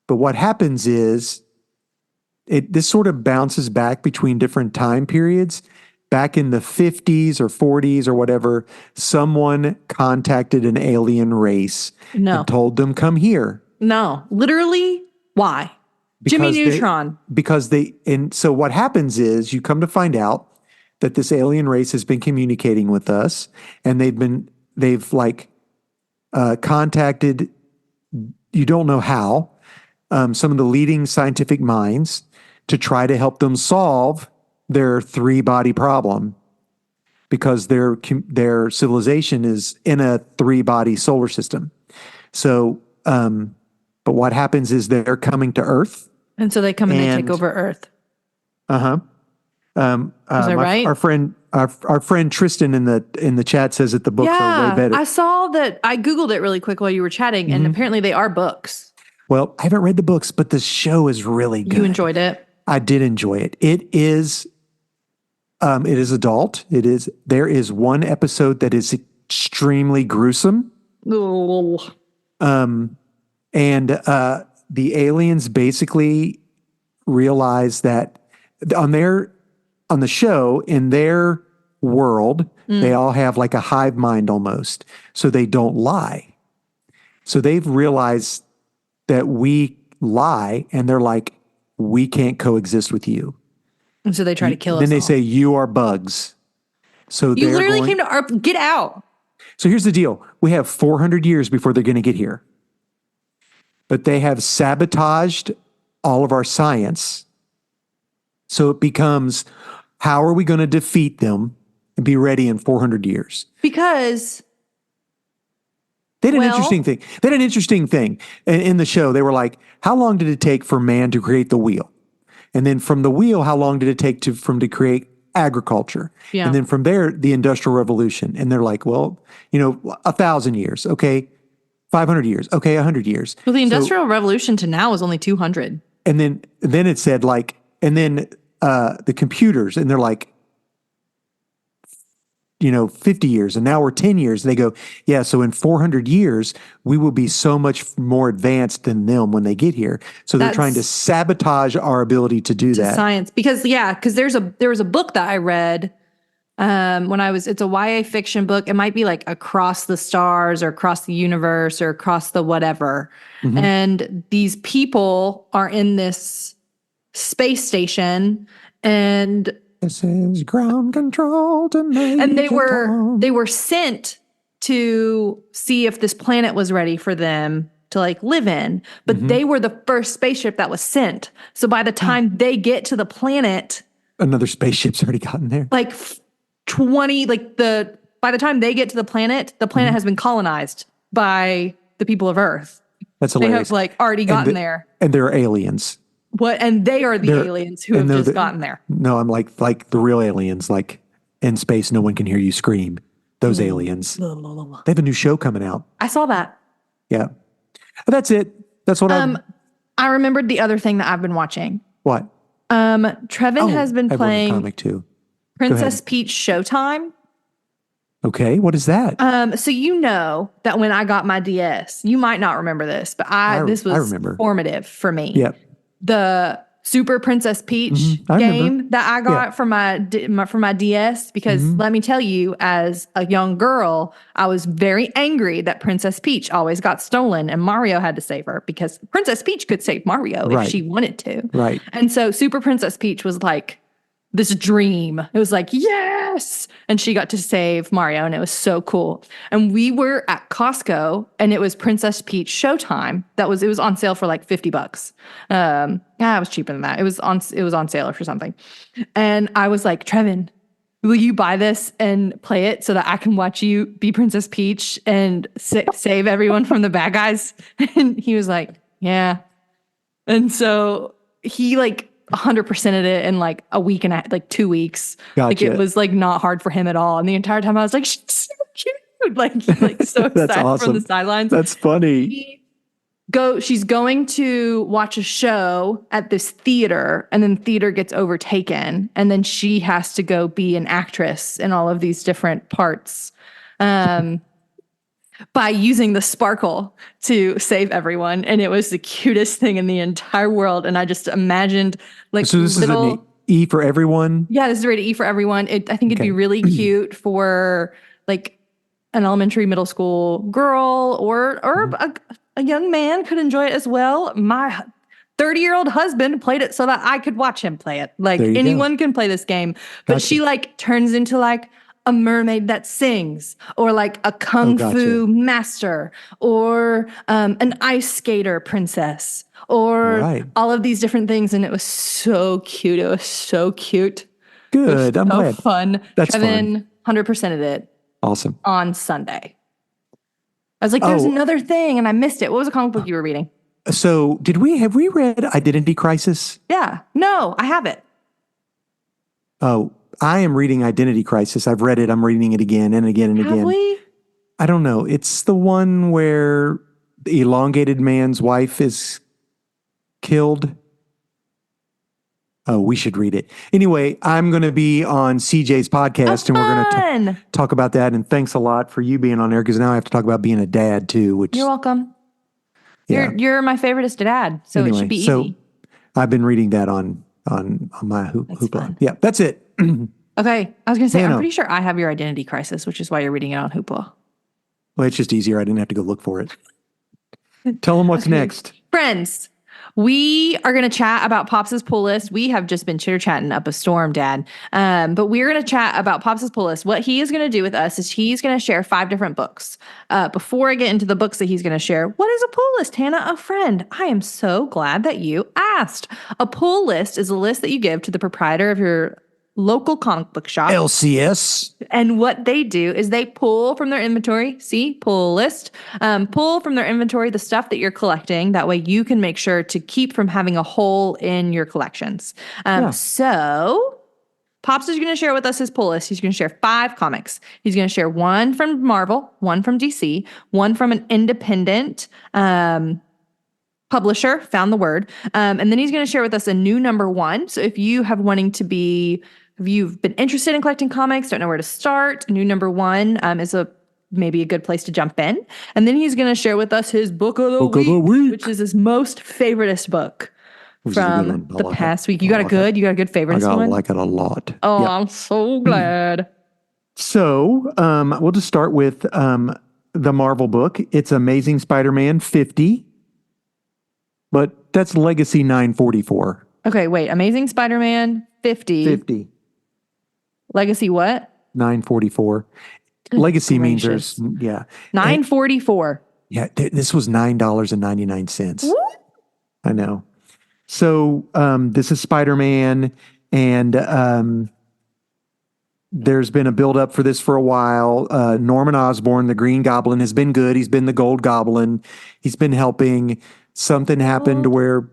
But what happens is this sort of bounces back between different time periods. Back in the 50s or 40s or whatever, someone contacted an alien race and told them, come here. No. Literally, why? Jimmy Neutron. And so what happens is you come to find out that this alien race has been communicating with us, and they've contacted, you don't know how, some of the leading scientific minds to try to help them solve their 3-body problem, because their civilization is in a 3-body solar system. So, but what happens is they're coming to Earth. And so they come and they take over Earth. Uh-huh. Is that right? Our friend Tristan in the chat says that the books are way better. I saw that. I Googled it really quick while you were chatting, and apparently they are books. Well, I haven't read the books, but the show is really good. You enjoyed it? I did enjoy it. It is adult. There is one episode that is extremely gruesome. Oh. And the aliens basically realize that on the show, in their world, they all have like a hive mind almost. So they don't lie. So they've realized that we lie, and they're like, we can't coexist with you. And so they try to kill us. Then they say, you are bugs. So you literally came to Earth. Get out. So here's the deal. We have 400 years before they're going to get here. But they have sabotaged all of our science. So it becomes, how are we going to defeat them and be ready in 400 years? Because they had an interesting thing in the show. They were like, how long did it take for man to create the wheel? And then from the wheel, how long did it take to create agriculture? Yeah. And then from there, the Industrial Revolution. And they're like, well, 1,000 years. Okay. 500 years. Okay. 100 years. Well, the Industrial Revolution to now is only 200. And then it said the computers, and they're like, 50 years, and now we're 10 years. And they go, yeah, so in 400 years, we will be so much more advanced than them when they get here. So they're trying to sabotage our ability to do that. Science. Because there was a book that I read it's a YA fiction book. It might be like Across the Stars or Across the Universe or Across the whatever. Mm-hmm. And these people are in this space station, and this is ground control to make. And they were sent to see if this planet was ready for them to live in, but they were the first spaceship that was sent. So by the time they get to the planet, another spaceship's already gotten there. By the time they get to the planet has been colonized by the people of Earth. That's They hilarious. have like already gotten there. And they're aliens. What? And they are the aliens who have just gotten there. No, I'm like the real aliens, like in space, no one can hear you scream. Those aliens. They have a new show coming out. I saw that. Yeah. That's it. That's what I remembered the other thing that I've been watching. What? Trevin has been I playing have one comic too. Princess Peach Showtime. Okay, what is that? So you know that when I got my DS, you might not remember this, but this was formative for me. Yep. The Super Princess Peach game that I got for my DS, because let me tell you, as a young girl, I was very angry that Princess Peach always got stolen and Mario had to save her, because Princess Peach could save Mario if she wanted to. Right. And so Super Princess Peach was like this dream. It was like, yes! And she got to save Mario, and it was so cool. And we were at Costco, and it was Princess Peach Showtime. It was on sale for like $50. It was cheaper than that. It was on sale or for something. And I was like, Trevin, will you buy this and play it so that I can watch you be Princess Peach and save everyone from the bad guys? And he was like, yeah. And so he like 100%ed it in like a week and like 2 weeks. Gotcha. Like it was like not hard for him at all. And the entire time I was like, she's so cute. Like so excited awesome. from the sidelines. That's funny. She's going to watch a show at this theater, and then theater gets overtaken, and then she has to go be an actress in all of these different parts. By using the sparkle to save everyone. And it was the cutest thing in the entire world. And I just imagined like so this is an E for everyone? Yeah, this is rated E for everyone. I think it'd be really cute for like an elementary, middle school girl, or a young man could enjoy it as well. My 30-year-old husband played it so that I could watch him play it. Like anyone can play this game. But she like turns into like a mermaid that sings, or like a kung fu master, or an ice skater princess, or all of these different things. And it was so cute. It was so cute. Good. I'm glad. Fun. That's Kevin 100%ed it. Awesome. On Sunday. I was like, there's another thing, and I missed it. What was the comic book you were reading? So have we read Identity Crisis? Yeah. No, I haven't. Oh, I am reading Identity Crisis. I've read it. I'm reading it again and again and again. Have we? I don't know. It's the one where the elongated man's wife is killed. Oh, we should read it. Anyway, I'm going to be on CJ's podcast, and we're going to talk about that. And thanks a lot for you being on there, because now I have to talk about being a dad too. Which you're welcome. Yeah. You're my favoriteest dad, so anyway, it should be easy. So I've been reading that on my Hoopla. Yeah, that's it. Okay, I was going to say, I'm pretty sure I have your Identity Crisis, which is why you're reading it on Hoopla. Well, it's just easier. I didn't have to go look for it. Tell them what's next. Friends, we are going to chat about Pops' pull list. We have just been chitter-chatting up a storm, Dad. But we're going to chat about Pops' pull list. What he is going to do with us is he's going to share 5 different books. Before I get into the books that he's going to share, what is a pull list, Hannah? A friend. I am so glad that you asked. A pull list is a list that you give to the proprietor of your local comic book shop. LCS. And what they do is they pull from their inventory, pull list, pull from their inventory the stuff that you're collecting. That way you can make sure to keep from having a hole in your collections. So Pops is going to share with us his pull list. He's going to share 5 comics. He's going to share 1 from Marvel, 1 from DC, 1 from an independent publisher, found the word. And then he's going to share with us a new number 1. So if you if you've been interested in collecting comics, don't know where to start, new number 1 is maybe a good place to jump in. And then he's going to share with us his book of the week, which is his most favoriteest book from the past week. You got a good favorite one? I like it a lot. Oh, yep. I'm so glad. So we'll just start with the Marvel book. It's Amazing Spider-Man 50, but that's Legacy 944. Okay, wait. Amazing Spider-Man 50. Legacy what? 944. Legacy means there's, 944. Yeah, this was $9.99. I know. So this is Spider-Man, and there's been a build-up for this for a while. Norman Osborn, the Green Goblin, has been good. He's been the Gold Goblin. He's been helping. Something happened where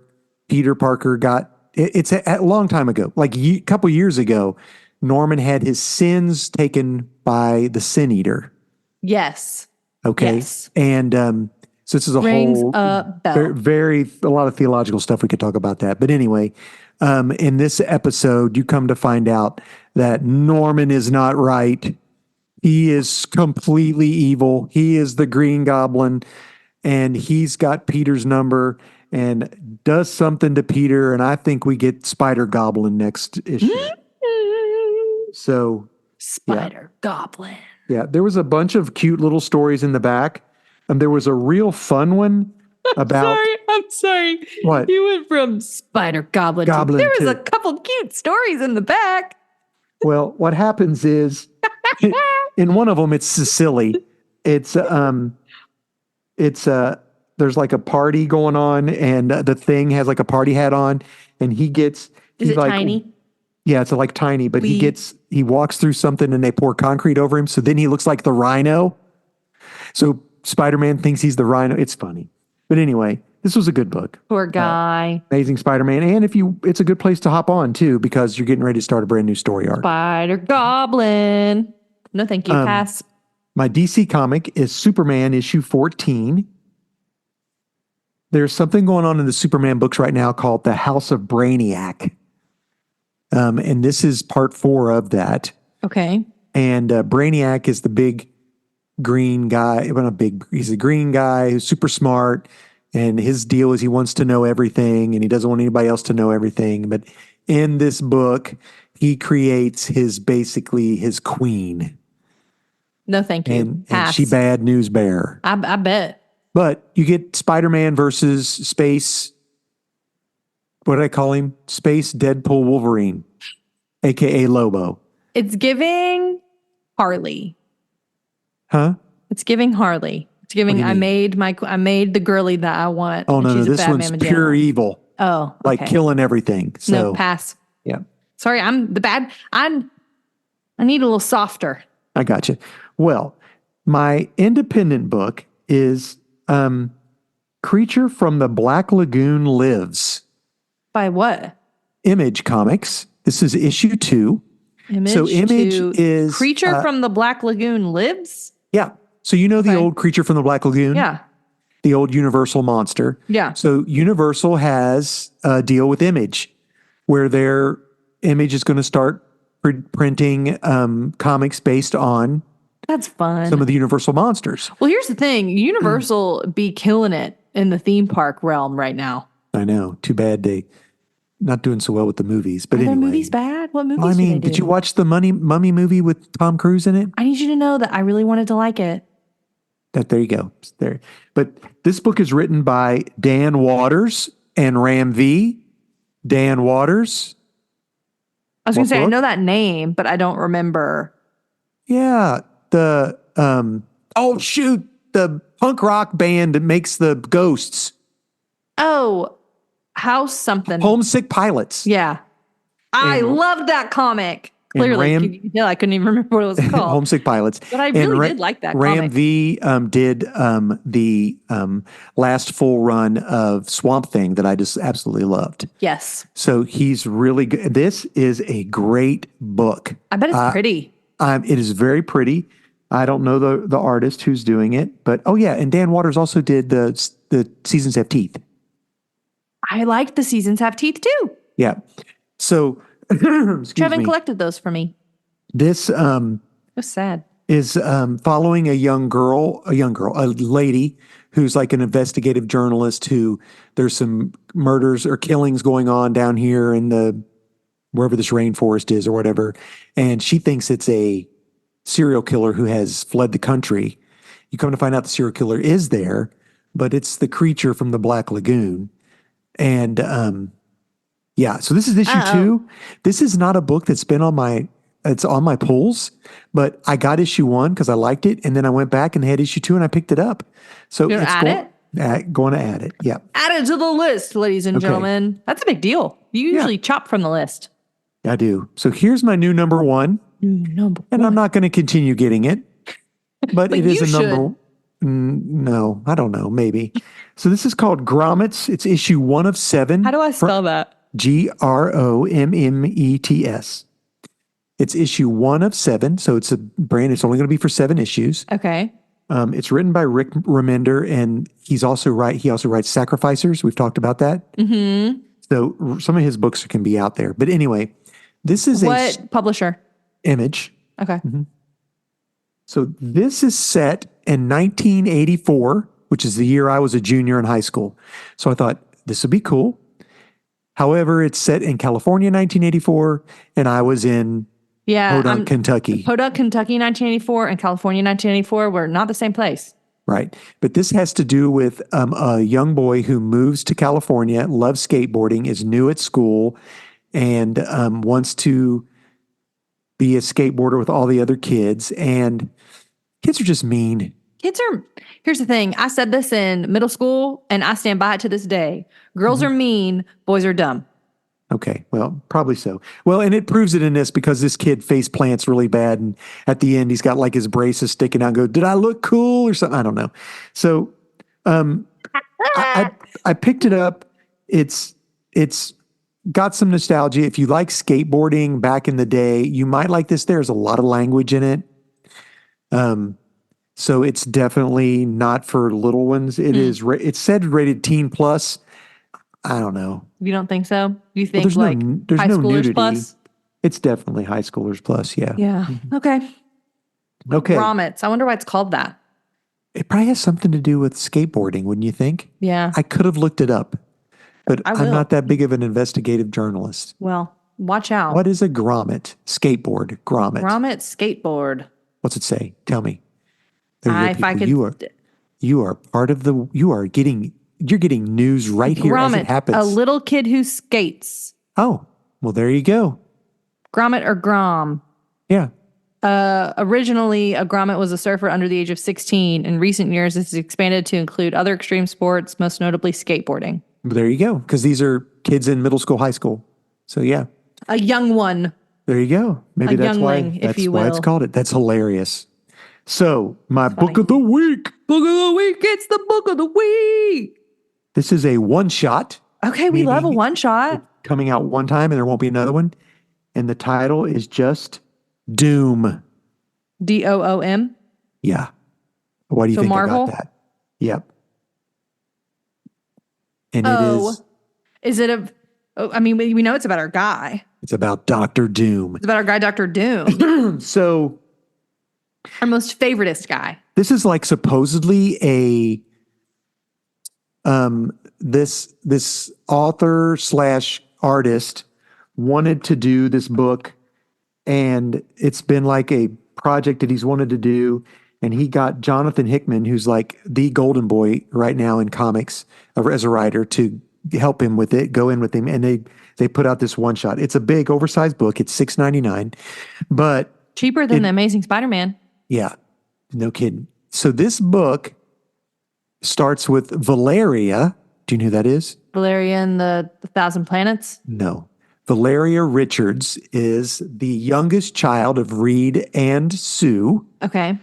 Peter Parker got. It's a long time ago, like a couple years ago. Norman had his sins taken by the Sin Eater. Yes. Okay. Yes. And so this is a Rings whole a bell. a lot of theological stuff. We could talk about that. But anyway, in this episode, you come to find out that Norman is not right. He is completely evil. He is the Green Goblin, and he's got Peter's number and does something to Peter. And I think we get Spider Goblin next issue. So Spider Goblin. yeah, there was a bunch of cute little stories in the back. And there was a real fun one about I'm sorry. what? You went from Spider Goblin, Goblin there was to- a couple cute stories in the back. Well, what happens is in one of them, it's Sicily. It's there's like a party going on, and the Thing has like a party hat on, and Is it like, tiny? Yeah, it's like tiny, but Wee. he walks through something and they pour concrete over him, so then he looks like the Rhino. So Spider-Man thinks he's the Rhino. It's funny, but anyway, this was a good book. Poor guy. Amazing Spider-Man, and it's a good place to hop on too because you're getting ready to start a brand new story arc. Spider Goblin. No, thank you. Pass. My DC comic is Superman issue 14. There's something going on in the Superman books right now called the House of Brainiac. And this is part 4 of that. Okay. And Brainiac is the big green guy. Well, not big. He's a green guy who's super smart. And his deal is he wants to know everything and he doesn't want anybody else to know everything. But in this book, he creates basically his queen. No, thank you. And Pass. she bad news bear. I bet. But you get Spider-Man versus Space. What did I call him? Space Deadpool Wolverine, aka Lobo. It's giving Harley. Huh? It's giving Harley. It's giving. What do you mean? I made the girlie that I want. Oh and no, she's a this bad one's mamma pure jamma. evil, Oh, like okay. killing everything. So No, pass. yeah, Sorry, I'm the bad. I need a little softer. I got you. Well, my independent book is Creature from the Black Lagoon Lives. By what? Image Comics. This is issue 2. Image. So Image to is Creature from the Black Lagoon lives. Yeah. So you know the Okay. old Creature from the Black Lagoon? Yeah. The old Universal monster. Yeah. So Universal has a deal with Image where their Image is going to start printing comics based on That's fun. some of the Universal monsters. Well, here's the thing. Universal be killing it in the theme park realm right now. I know. Too bad they not doing so well with the movies. But Are their anyway. movies bad? What movies I do mean, they do? did you watch the Mummy movie with Tom Cruise in it? I need you to know that I really wanted to like it. There you go. It's there. But this book is written by Dan Waters and Ram V. Dan Waters. I was going What to say, I book? know that name, but I don't remember. Yeah. The the punk rock band that makes the Ghosts. Oh, House something. Homesick Pilots. Yeah. I And- loved that comic. and Clearly, Ram- you can tell I couldn't even remember what it was called. Homesick Pilots. But I And really did like that Ram comic. V did the last full run of Swamp Thing that I just absolutely loved. Yes. So he's really good. This is a great book. I bet it's pretty. It is very pretty. I don't know the artist who's doing it, but oh yeah, and Dan Waters also did the Seasons Have Teeth. I liked the Seasons Have Teeth too. Yeah. So excuse Kevin me. collected those for me. This It was sad. is following a lady who's like an investigative journalist who there's some murders or killings going on down here in wherever this rainforest is or whatever. And she thinks it's a serial killer who has fled the country. You come to find out the serial killer is there, but it's the creature from the Black Lagoon. And yeah, so this is issue 2. This is not a book that's been it's on my pulls, but I got issue 1 because I liked it, and then I went back and had issue 2 and I picked it up. So You're gonna add going to add it. Yeah. Add it to the list, ladies and Okay. gentlemen. That's a big deal. You usually chop from the list. I do. So here's my new number 1. Number And I'm one. not going to continue getting it, but But it is you a number. should. No, I don't know. Maybe. So this is called Grommets. It's issue 1 of 7. How do I spell that? Grommets. It's issue 1 of 7. So it's a brand. It's only going to be for 7 issues. Okay. It's written by Rick Remender, and he also writes Sacrificers. We've talked about that. Mm-hmm. So some of his books can be out there. But anyway, this is What publisher? Image. Okay. So this is set in 1984, which is the year I was a junior in high school. So I thought this would be cool. However, it's set in California, 1984, and I was in Yeah. Podunk, Kentucky. Podunk, Kentucky, 1984, and California, 1984 were not the same place. Right. But this has to do with a young boy who moves to California, loves skateboarding, is new at school, and wants to be a skateboarder with all the other kids. And kids are just mean. Here's the thing. I said this in middle school and I stand by it to this day. Girls are mean, boys are dumb. Okay, well, probably so. Well, and it proves it in this because this kid face plants really bad, and at the end he's got like his braces sticking out. And go, did I look cool or something? I don't know. So, I picked it up. It's got some nostalgia. If you like skateboarding back in the day, you might like this. There's a lot of language in it. So it's definitely not for little ones. It is. It's said rated teen plus. I don't know. You don't think so? You think there's like there's high no schoolers nudity. plus? It's definitely high schoolers plus. Yeah. Yeah. Okay. Okay. Grommets. I wonder why it's called that. It probably has something to do with skateboarding, wouldn't you think? Yeah. I could have looked it up, but I I'm will. not that big of an investigative journalist. Well, watch out. What is a grommet? Skateboard. Grommet. Grommet skateboard. What's it say? Tell me. If I could. You are part of the. You're getting news right here as it Grommet, happens. a little kid who skates. Oh, well, there you go. Grommet or Grom. Yeah. Originally, a grommet was a surfer under the age of 16. In recent years, this has expanded to include other extreme sports, most notably skateboarding. There you go. Because these are kids in middle school, high school. So yeah. A young one. There you go. Maybe that's why youngling, if that's you why it's will. called it. That's hilarious. So my book funny. of the week. Book of the week. It's the book of the week. This is a one shot Okay, we love a one shot. coming out one time, and there won't be another one. And the title is just Doom. DOOM. Yeah. Why do you So think Marvel? I got that? Yep. And Is it a? Oh, I mean, we know it's about our guy. it's about Dr. Doom. It's about our guy, Dr. Doom, So our most favoritist guy. this is like supposedly a this author slash artist wanted to do this book, and it's been like a project that he's wanted to do, and he got Jonathan Hickman, who's like the golden boy right now in comics as a writer, to help him with it, go in with him, and they put out this one shot. It's a big oversized book. It's $6.99, but Cheaper than the Amazing Spider-Man. yeah, no kidding. So this book starts with Valeria. Do you know who that is? Valeria and the Thousand Planets. No. Valeria Richards is the youngest child of Reed and Sue, Okay,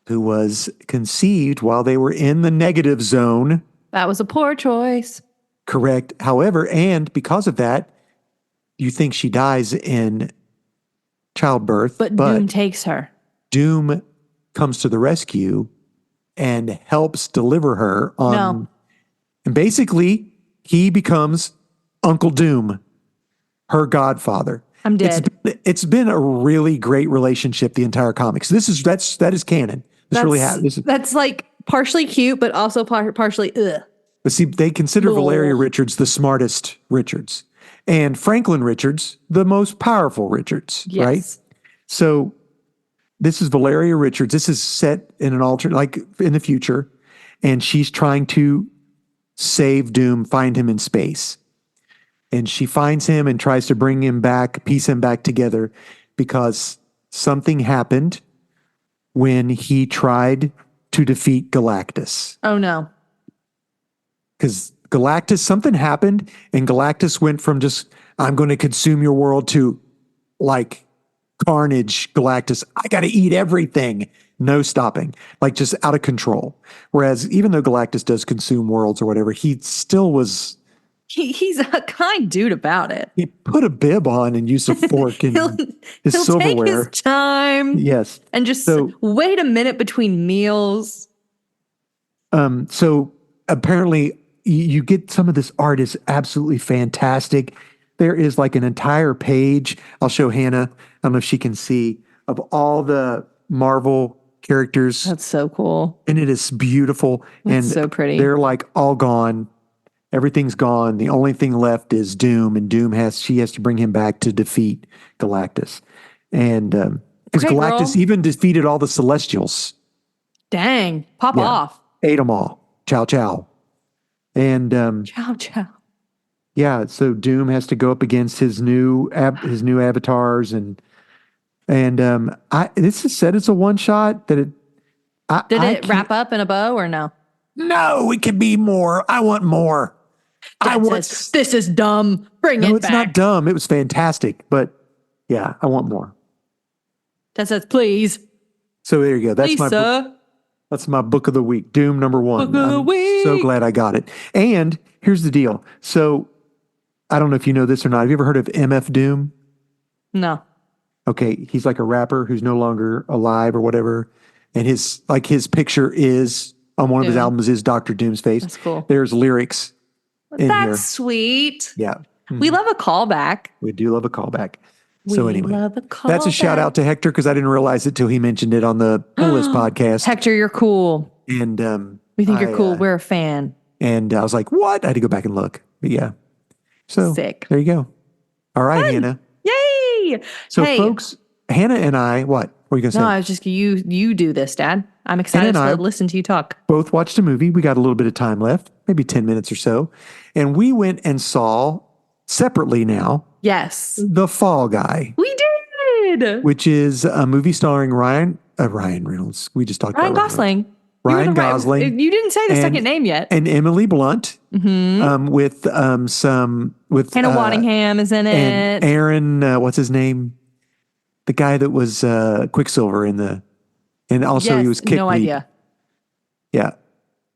who was conceived while they were in the negative zone. that was a poor choice. Correct. However, and because of that, you think she dies in childbirth, But Doom takes her. Doom comes to the rescue and helps deliver her on. No. And basically, he becomes Uncle Doom, her godfather. I'm dead. It's been a really great relationship the entire comics. That is canon. This really happens. That's like partially cute, but also partially ugh. But see, they consider Ugh. Valeria Richards the smartest Richards, and Franklin Richards the most powerful Richards. Yes. Right. So this is Valeria Richards. This is set in an alternate, like in the future, and she's trying to save Doom, find him in space. And she finds him and tries to bring him back, piece him back together, because something happened when he tried to defeat Galactus. Oh no. Because Galactus, something happened, and Galactus went from just, I'm going to consume your world, to like carnage Galactus. I got to eat everything. No stopping, like just out of control. Whereas even though Galactus does consume worlds or whatever, he still was. He's a kind dude about it. He put a bib on and used a fork in he'll his he'll silverware. take his time. Yes. And just So- wait a minute between meals. So apparently you get some of this art is absolutely fantastic. There is like an entire page. I'll show Hannah. I don't know if she can see of all the Marvel characters. That's so cool. And it is beautiful. That's and so pretty. They're like all gone. Everything's gone. The only thing left is Doom, and she has to bring him back to defeat Galactus. And because Okay, Galactus girl. even defeated all the Celestials. Dang. Pop Yeah. off. Ate them all. Chow chow. And Chow chow. yeah, so Doom has to go up against his new avatars and this is said it's a one shot that it Did it wrap up in a bow or no? No, it can be more. I want more. Dad says, this is dumb. Bring No, it it's back. not dumb. It was fantastic, but yeah, I want more. Dad says, please. So there you go. That's Lisa. that's my book of the week. Doom number 1. Book of the I'm week. so glad I got it. And here's the deal. So I don't know if you know this or not. Have you ever heard of MF Doom? No. Okay, he's like a rapper who's no longer alive or whatever, and his picture is on one of his Doom. albums is Dr. Doom's face. That's cool. There's lyrics in That's here. sweet. Yeah, We love a callback. we do love a callback. So We anyway, love a callback. that's a shout out to Hector because I didn't realize it till he mentioned it on the Pull List podcast. Hector, you're cool. And We think you're I, cool. We're a fan. and I was like, what? I had to go back and look. But yeah, so Sick. there you go. All right, Hannah. Yay. So hey, folks, Hannah and I, what were you gonna say? No, I was just you do this, Dad. I'm excited and to I- listen to you talk. Both watched a movie. We got a little bit of time left, maybe 10 minutes or so. And we went and saw separately now Yes. The Fall Guy, We did. which is a movie starring Ryan Reynolds. We just talked Ryan about Gosling. You were Ryan the right- Gosling You didn't say the and- second name yet. and Emily Blunt with Hannah Hannah Waddingham is in and it. Aaron, what's his name? The guy that was Quicksilver and also he was Kick no Meat. idea. Yeah.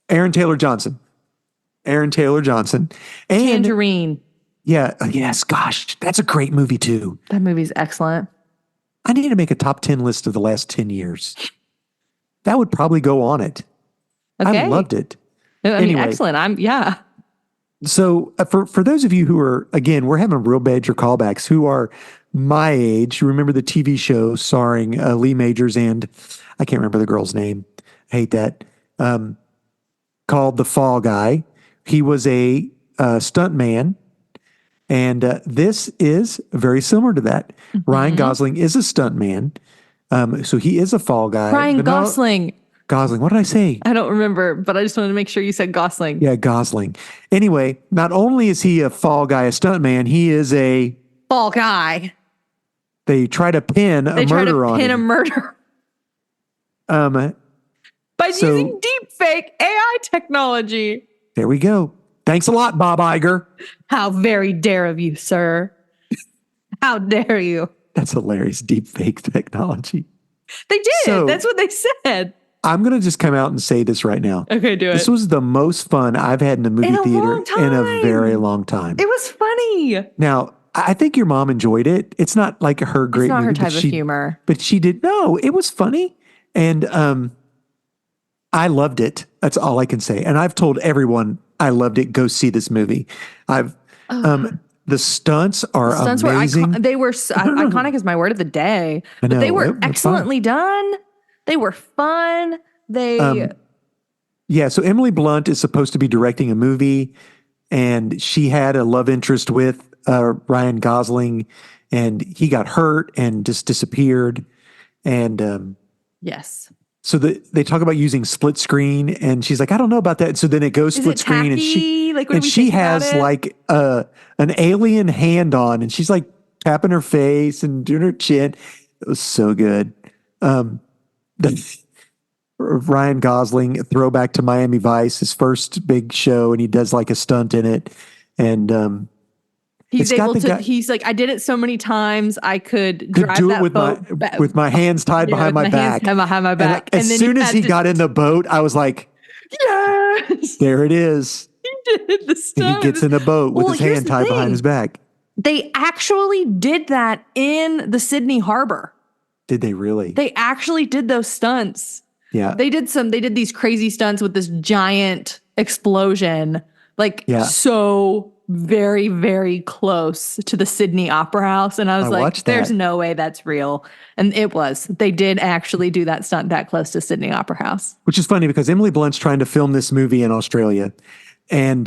Aaron Taylor Johnson. And Tangerine. yeah, yes, gosh, that's a great movie too. That movie's excellent. I need to make a top 10 list of the last 10 years. That would probably go on it. Okay. I loved it. I mean, Anyway. excellent. Yeah. So for those of you who are, again, we're having real badger callbacks who are my age. Remember the TV show starring Lee Majors and I can't remember the girl's name. I hate that. Called The Fall Guy. He was a stunt man. And this is very similar to that. Ryan Gosling is a stunt man. So he is a fall guy. Ryan But no- Gosling. Gosling. What did I say? I don't remember, but I just wanted to make sure you said Gosling. Yeah, Gosling. Anyway, not only is he a fall guy, a stunt man, he is Fall guy. they try to pin a They try murder to on pin a him. murder by So- using deep fake AI technology. There we go. Thanks a lot, Bob Iger. How very dare of you, sir. How dare you? That's hilarious. Deep fake technology. They did. So- That's what they said. I'm going to just come out and say this right now. Okay, do This was the most fun I've had in a movie In a theater long in a time. very long time. It was funny. Now, I think your mom enjoyed it. It's not like her great It's not movie, her but type of she- humor. But she did. No, it was funny. And I loved it. That's all I can say. And I've told everyone I loved it. Go see this movie. The stunts are Stunts were amazing. they were iconic is my word of the day. I But they know, were it was fun. excellently done. They were fun. They Yeah, so Emily Blunt is supposed to be directing a movie, and she had a love interest with Ryan Gosling, and he got hurt and just disappeared. And yes. so they talk about using split screen, and she's like, I don't know about that. So then it goes Is split it screen, and tacky? Like, what do and we she think about has it? like an alien hand on, and she's like tapping her face and doing her chin. It was so good. Ryan Gosling, throwback to Miami Vice, his first big show, and he does like a stunt in it. And He's It's got able the to. guy- He's like, I did it so many times, I could Could drive do it that with boat with my hands tied behind my hands back. behind my back. As then soon he as had he to- got in the boat, I was like, yes, there it is. he did the And he stuff. gets in the boat with Well, his here's hand the tied behind thing. his back. They actually did that in the Sydney Harbor. Did they really? They actually did those stunts. Yeah. They did these crazy stunts with this giant explosion, like Yeah. so very, very close to the Sydney Opera House. And I was like, watched there's that. no way that's real. And it was. They did actually do that stunt that close to Sydney Opera House. Which is funny because Emily Blunt's trying to film this movie in Australia. And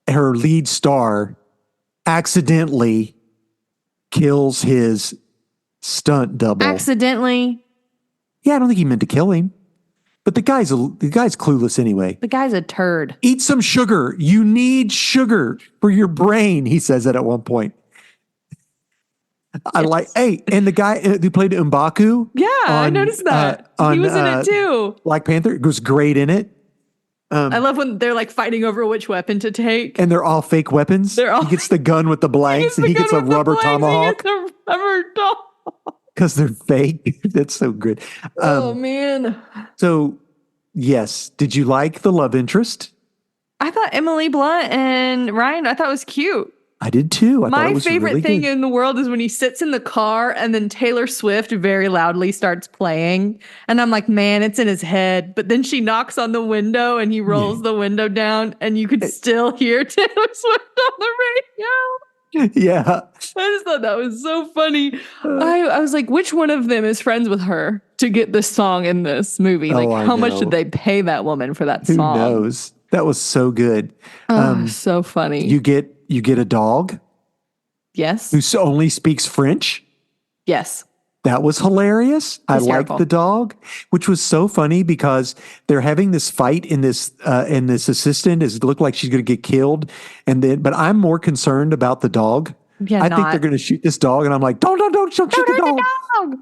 her lead star accidentally kills his stunt double. Accidentally. Yeah, I don't think he meant to kill him. But the guy's clueless anyway. The guy's a turd. Eat some sugar. You need sugar for your brain, he says it at one point. And the guy who played M'Baku. Yeah, I noticed that. He was in it too. Black Panther was great in it. I love when they're like fighting over which weapon to take. And they're all fake weapons. He gets the gun with the blanks and he gets a rubber tomahawk. Because they're fake. That's so good. Oh, man. So, yes. Did you like the love interest? I thought Emily Blunt and Ryan, I thought was cute. I did too. I thought it My was favorite really thing good. in the world is when he sits in the car and then Taylor Swift very loudly starts playing. And I'm like, man, it's in his head. But then she knocks on the window and he rolls the window down and you could still hear Taylor Swift on the radio. Yeah. I just thought that was so funny. I was like, which one of them is friends with her to get this song in this movie? Like, I how much know. did they pay that woman for that Who song? knows? That was so good. So funny. You get a dog Yes. who only speaks French. Yes. That was hilarious. I liked Hysterical. the dog, which was so funny because they're having this fight in this assistant. It looked like she's going to get killed, but I'm more concerned about the dog. Yeah, I think they're going to shoot this dog, and I'm like, don't shoot the dog.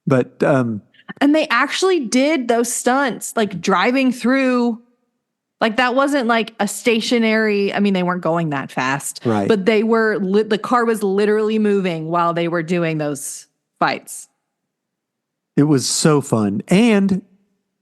But And they actually did those stunts, like driving through. Like that wasn't like a stationary. I mean, they weren't going that fast, Right. But they were. The car was literally moving while they were doing those fights. it was so fun. And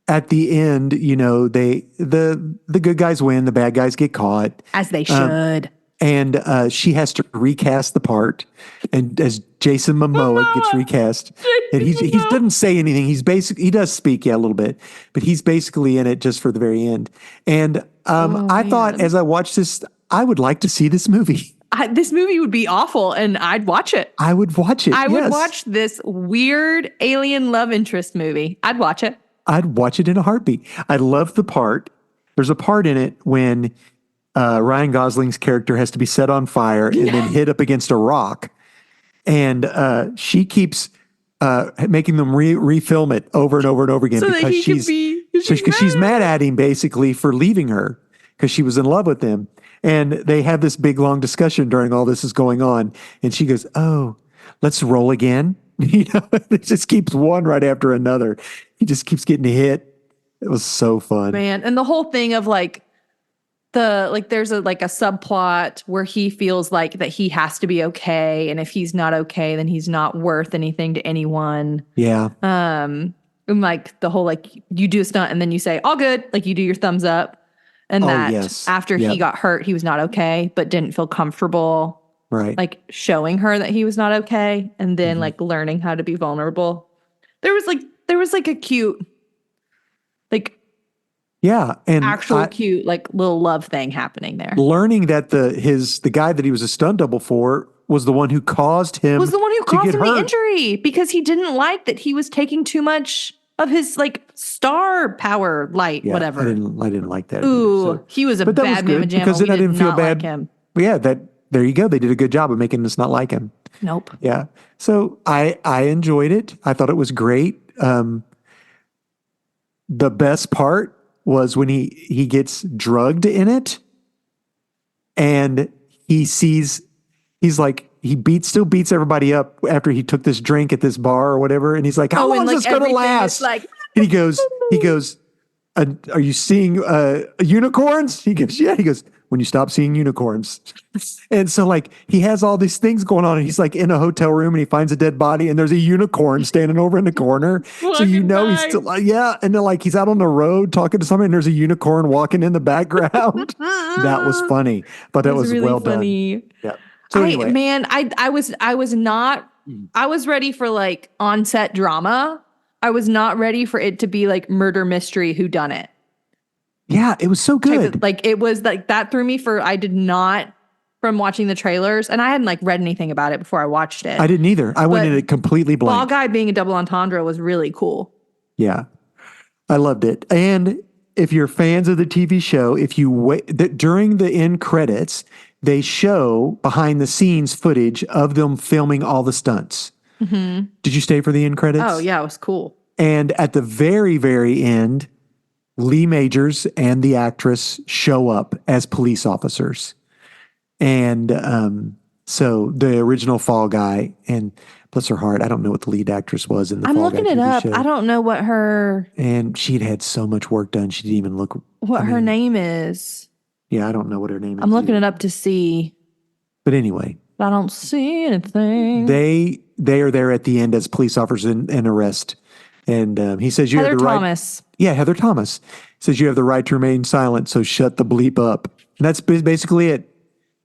at the end, the good guys win, the bad guys get caught. As they should. And she has to recast the part, and as Jason Momoa gets recast, and he doesn't say anything. He does speak, a little bit, but he's basically in it just for the very end. And I thought as I watched this, I would like to see this movie. This movie would be awful, and I'd watch it. I would watch it. I would yes. watch this weird alien love interest movie. I'd watch it. I'd watch it in a heartbeat. I love the part. There's a part in it when Ryan Gosling's character has to be set on fire and then hit up against a rock. And she keeps making them refilm it over and over and over again So that because she's mad at him basically for leaving her because she was in love with him. And they have this big long discussion during all this is going on. And she goes, "Oh, let's roll again." It just keeps one right after another. He just keeps getting hit. It was so fun. Man, and the whole thing of there's a subplot where he feels like that he has to be okay, and if he's not okay, then he's not worth anything to anyone. Yeah. And like the whole you do a stunt and then you say all good, like you do your thumbs up, and that yes. after he Yep. got hurt, he was not okay, but didn't feel comfortable Right. like showing her that he was not okay, and then like learning how to be vulnerable. There was a cute, like yeah. And actual cute, like little love thing happening there. learning that the guy that he was a stunt double for was the one who caused him Was the one who to caused get him hurt. the injury because he didn't like that he was taking too much of his like star power light, Yeah, whatever. I didn't like that. Ooh, either, so. he was a But that was bad mamma good jamma. because then I didn't feel bad. Like him. Yeah, there you go. They did a good job of making us not like him. Nope. Yeah. So I enjoyed it. I thought it was great. The best part was when he gets drugged in it, and he's like still beats everybody up after he took this drink at this bar or whatever, and he's like, "How long is this going to last?" Like, And he goes, "Are you seeing unicorns?" He goes, "Yeah." He goes, when you stop seeing unicorns. And so like he has all these things going on and he's like in a hotel room and he finds a dead body and there's a unicorn standing over in the corner. So you Fucking know he's nice. still yeah. And then like he's out on the road talking to somebody and there's a unicorn walking in the background. That was funny, but that was really well funny. done. Yeah. So anyway, I was not I was ready for like on-set drama. I was not ready for it to be like murder mystery whodunit. yeah, it was so good. Like it was like that threw me for I did not from watching the trailers and I hadn't like read anything about it before I watched it. I didn't either. I went But in it completely blank. Fall Guy being a double entendre was really cool. Yeah, I loved it. And if you're fans of the TV show, if you wait during the end credits, they show behind the scenes footage of them filming all the stunts. Mm-hmm. Did you stay for the end credits? Oh yeah, it was cool. And at the very, very end, Lee Majors and the actress show up as police officers. And so the original Fall Guy, and bless her heart, I don't know what the lead actress was in the I'm Fall looking Guy it TV up. show. I don't know what her And she'd had so much work done, she didn't even look. her name is. Yeah, I don't know what her name is. I'm looking it up to see. But anyway, But I don't see anything. they are there at the end as police officers in arrest. And he says, you Heather have the right. Thomas. Yeah, Heather Thomas says you have the right to remain silent, so shut the bleep up. And that's basically it.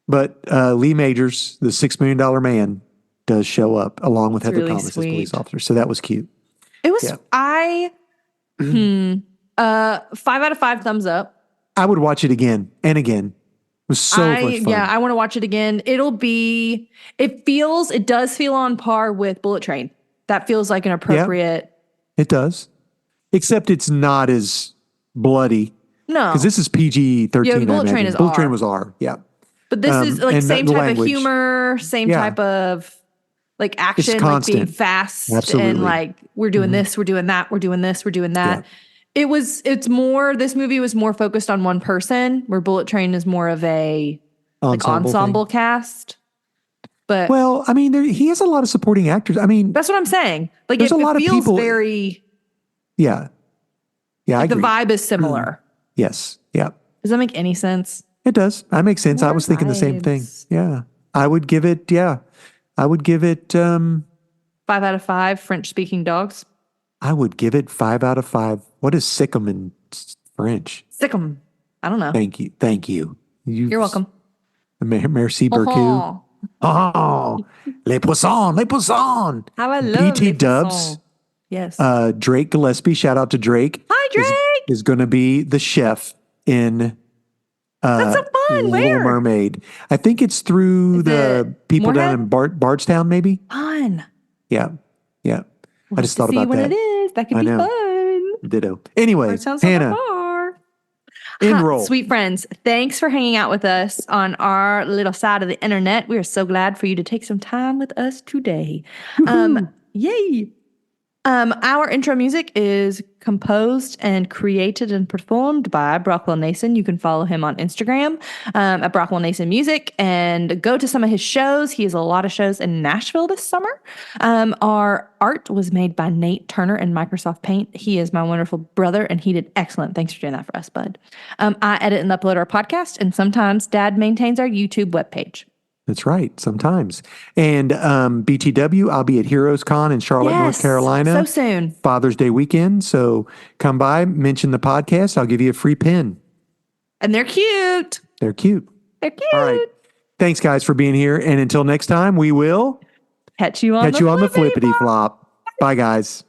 But Lee Majors, the $6 million man, does show up along with Heather really Thomas sweet. as police officer. So that was cute. It was Yeah. 5 out of 5 thumbs up. I would watch it again and again. It was so much fun. Yeah, I want to watch it again. It does feel on par with Bullet Train. That feels like an appropriate. It does. Except it's not as bloody. No. Because this is PG-13. Yeah, Bullet Train is Bullet R. Train was R. Yeah. But this is like and same the type language. of humor, same Yeah. type of like action, like constant. being fast Absolutely. and like we're doing this, we're doing that, we're doing this, we're doing that. Yeah. This movie was more focused on one person, where Bullet Train is more of a ensemble thing. cast. But Well, I mean, he has a lot of supporting actors. I mean, that's what I'm saying. Like There's it a lot of feels people- very yeah. Yeah, I the agree. vibe is similar. Yes. Yeah. Does that make any sense? It does. That makes sense. I More was thinking the same thing. vibes. Yeah. I would give it 5 out of 5 French speaking dogs. I would give it 5 out of 5. What is sickum in French? Sick 'em. I don't know. Thank you. Thank you. You're welcome. Merci beaucoup. Oh, Oh, les poissons, les poissons. how I love BT les Dubs. poissons. Yes. Drake Gillespie, shout out to Drake. Hi, Drake. Is going to be the chef in That's so fun. Little Where? Mermaid. I think it's through Is the it people down in Moorhead? Bardstown, maybe. Fun. Yeah. Yeah. I just thought See about what that. it is. That could I be know. fun. Ditto. Anyway, It sounds so Hannah, far. enroll. Sweet friends, thanks for hanging out with us on our little side of the internet. We are so glad for you to take some time with us today. Yay. Our intro music is composed and created and performed by Brockwell Nason. You can follow him on Instagram at Brockwell Nason Music and go to some of his shows. He has a lot of shows in Nashville this summer. Our art was made by Nate Turner in Microsoft Paint. He is my wonderful brother, and he did excellent. Thanks for doing that for us, bud. I edit and upload our podcast, and sometimes Dad maintains our YouTube webpage. That's right. Sometimes. And BTW, I'll be at Heroes Con in Charlotte, North Carolina. So soon. Father's Day weekend. So come by, mention the podcast. I'll give you a free pin. And they're cute. They're cute. They're cute. All right. Thanks, guys, for being here. And until next time, we will Catch you on catch you on the flippity flop. Bye, guys.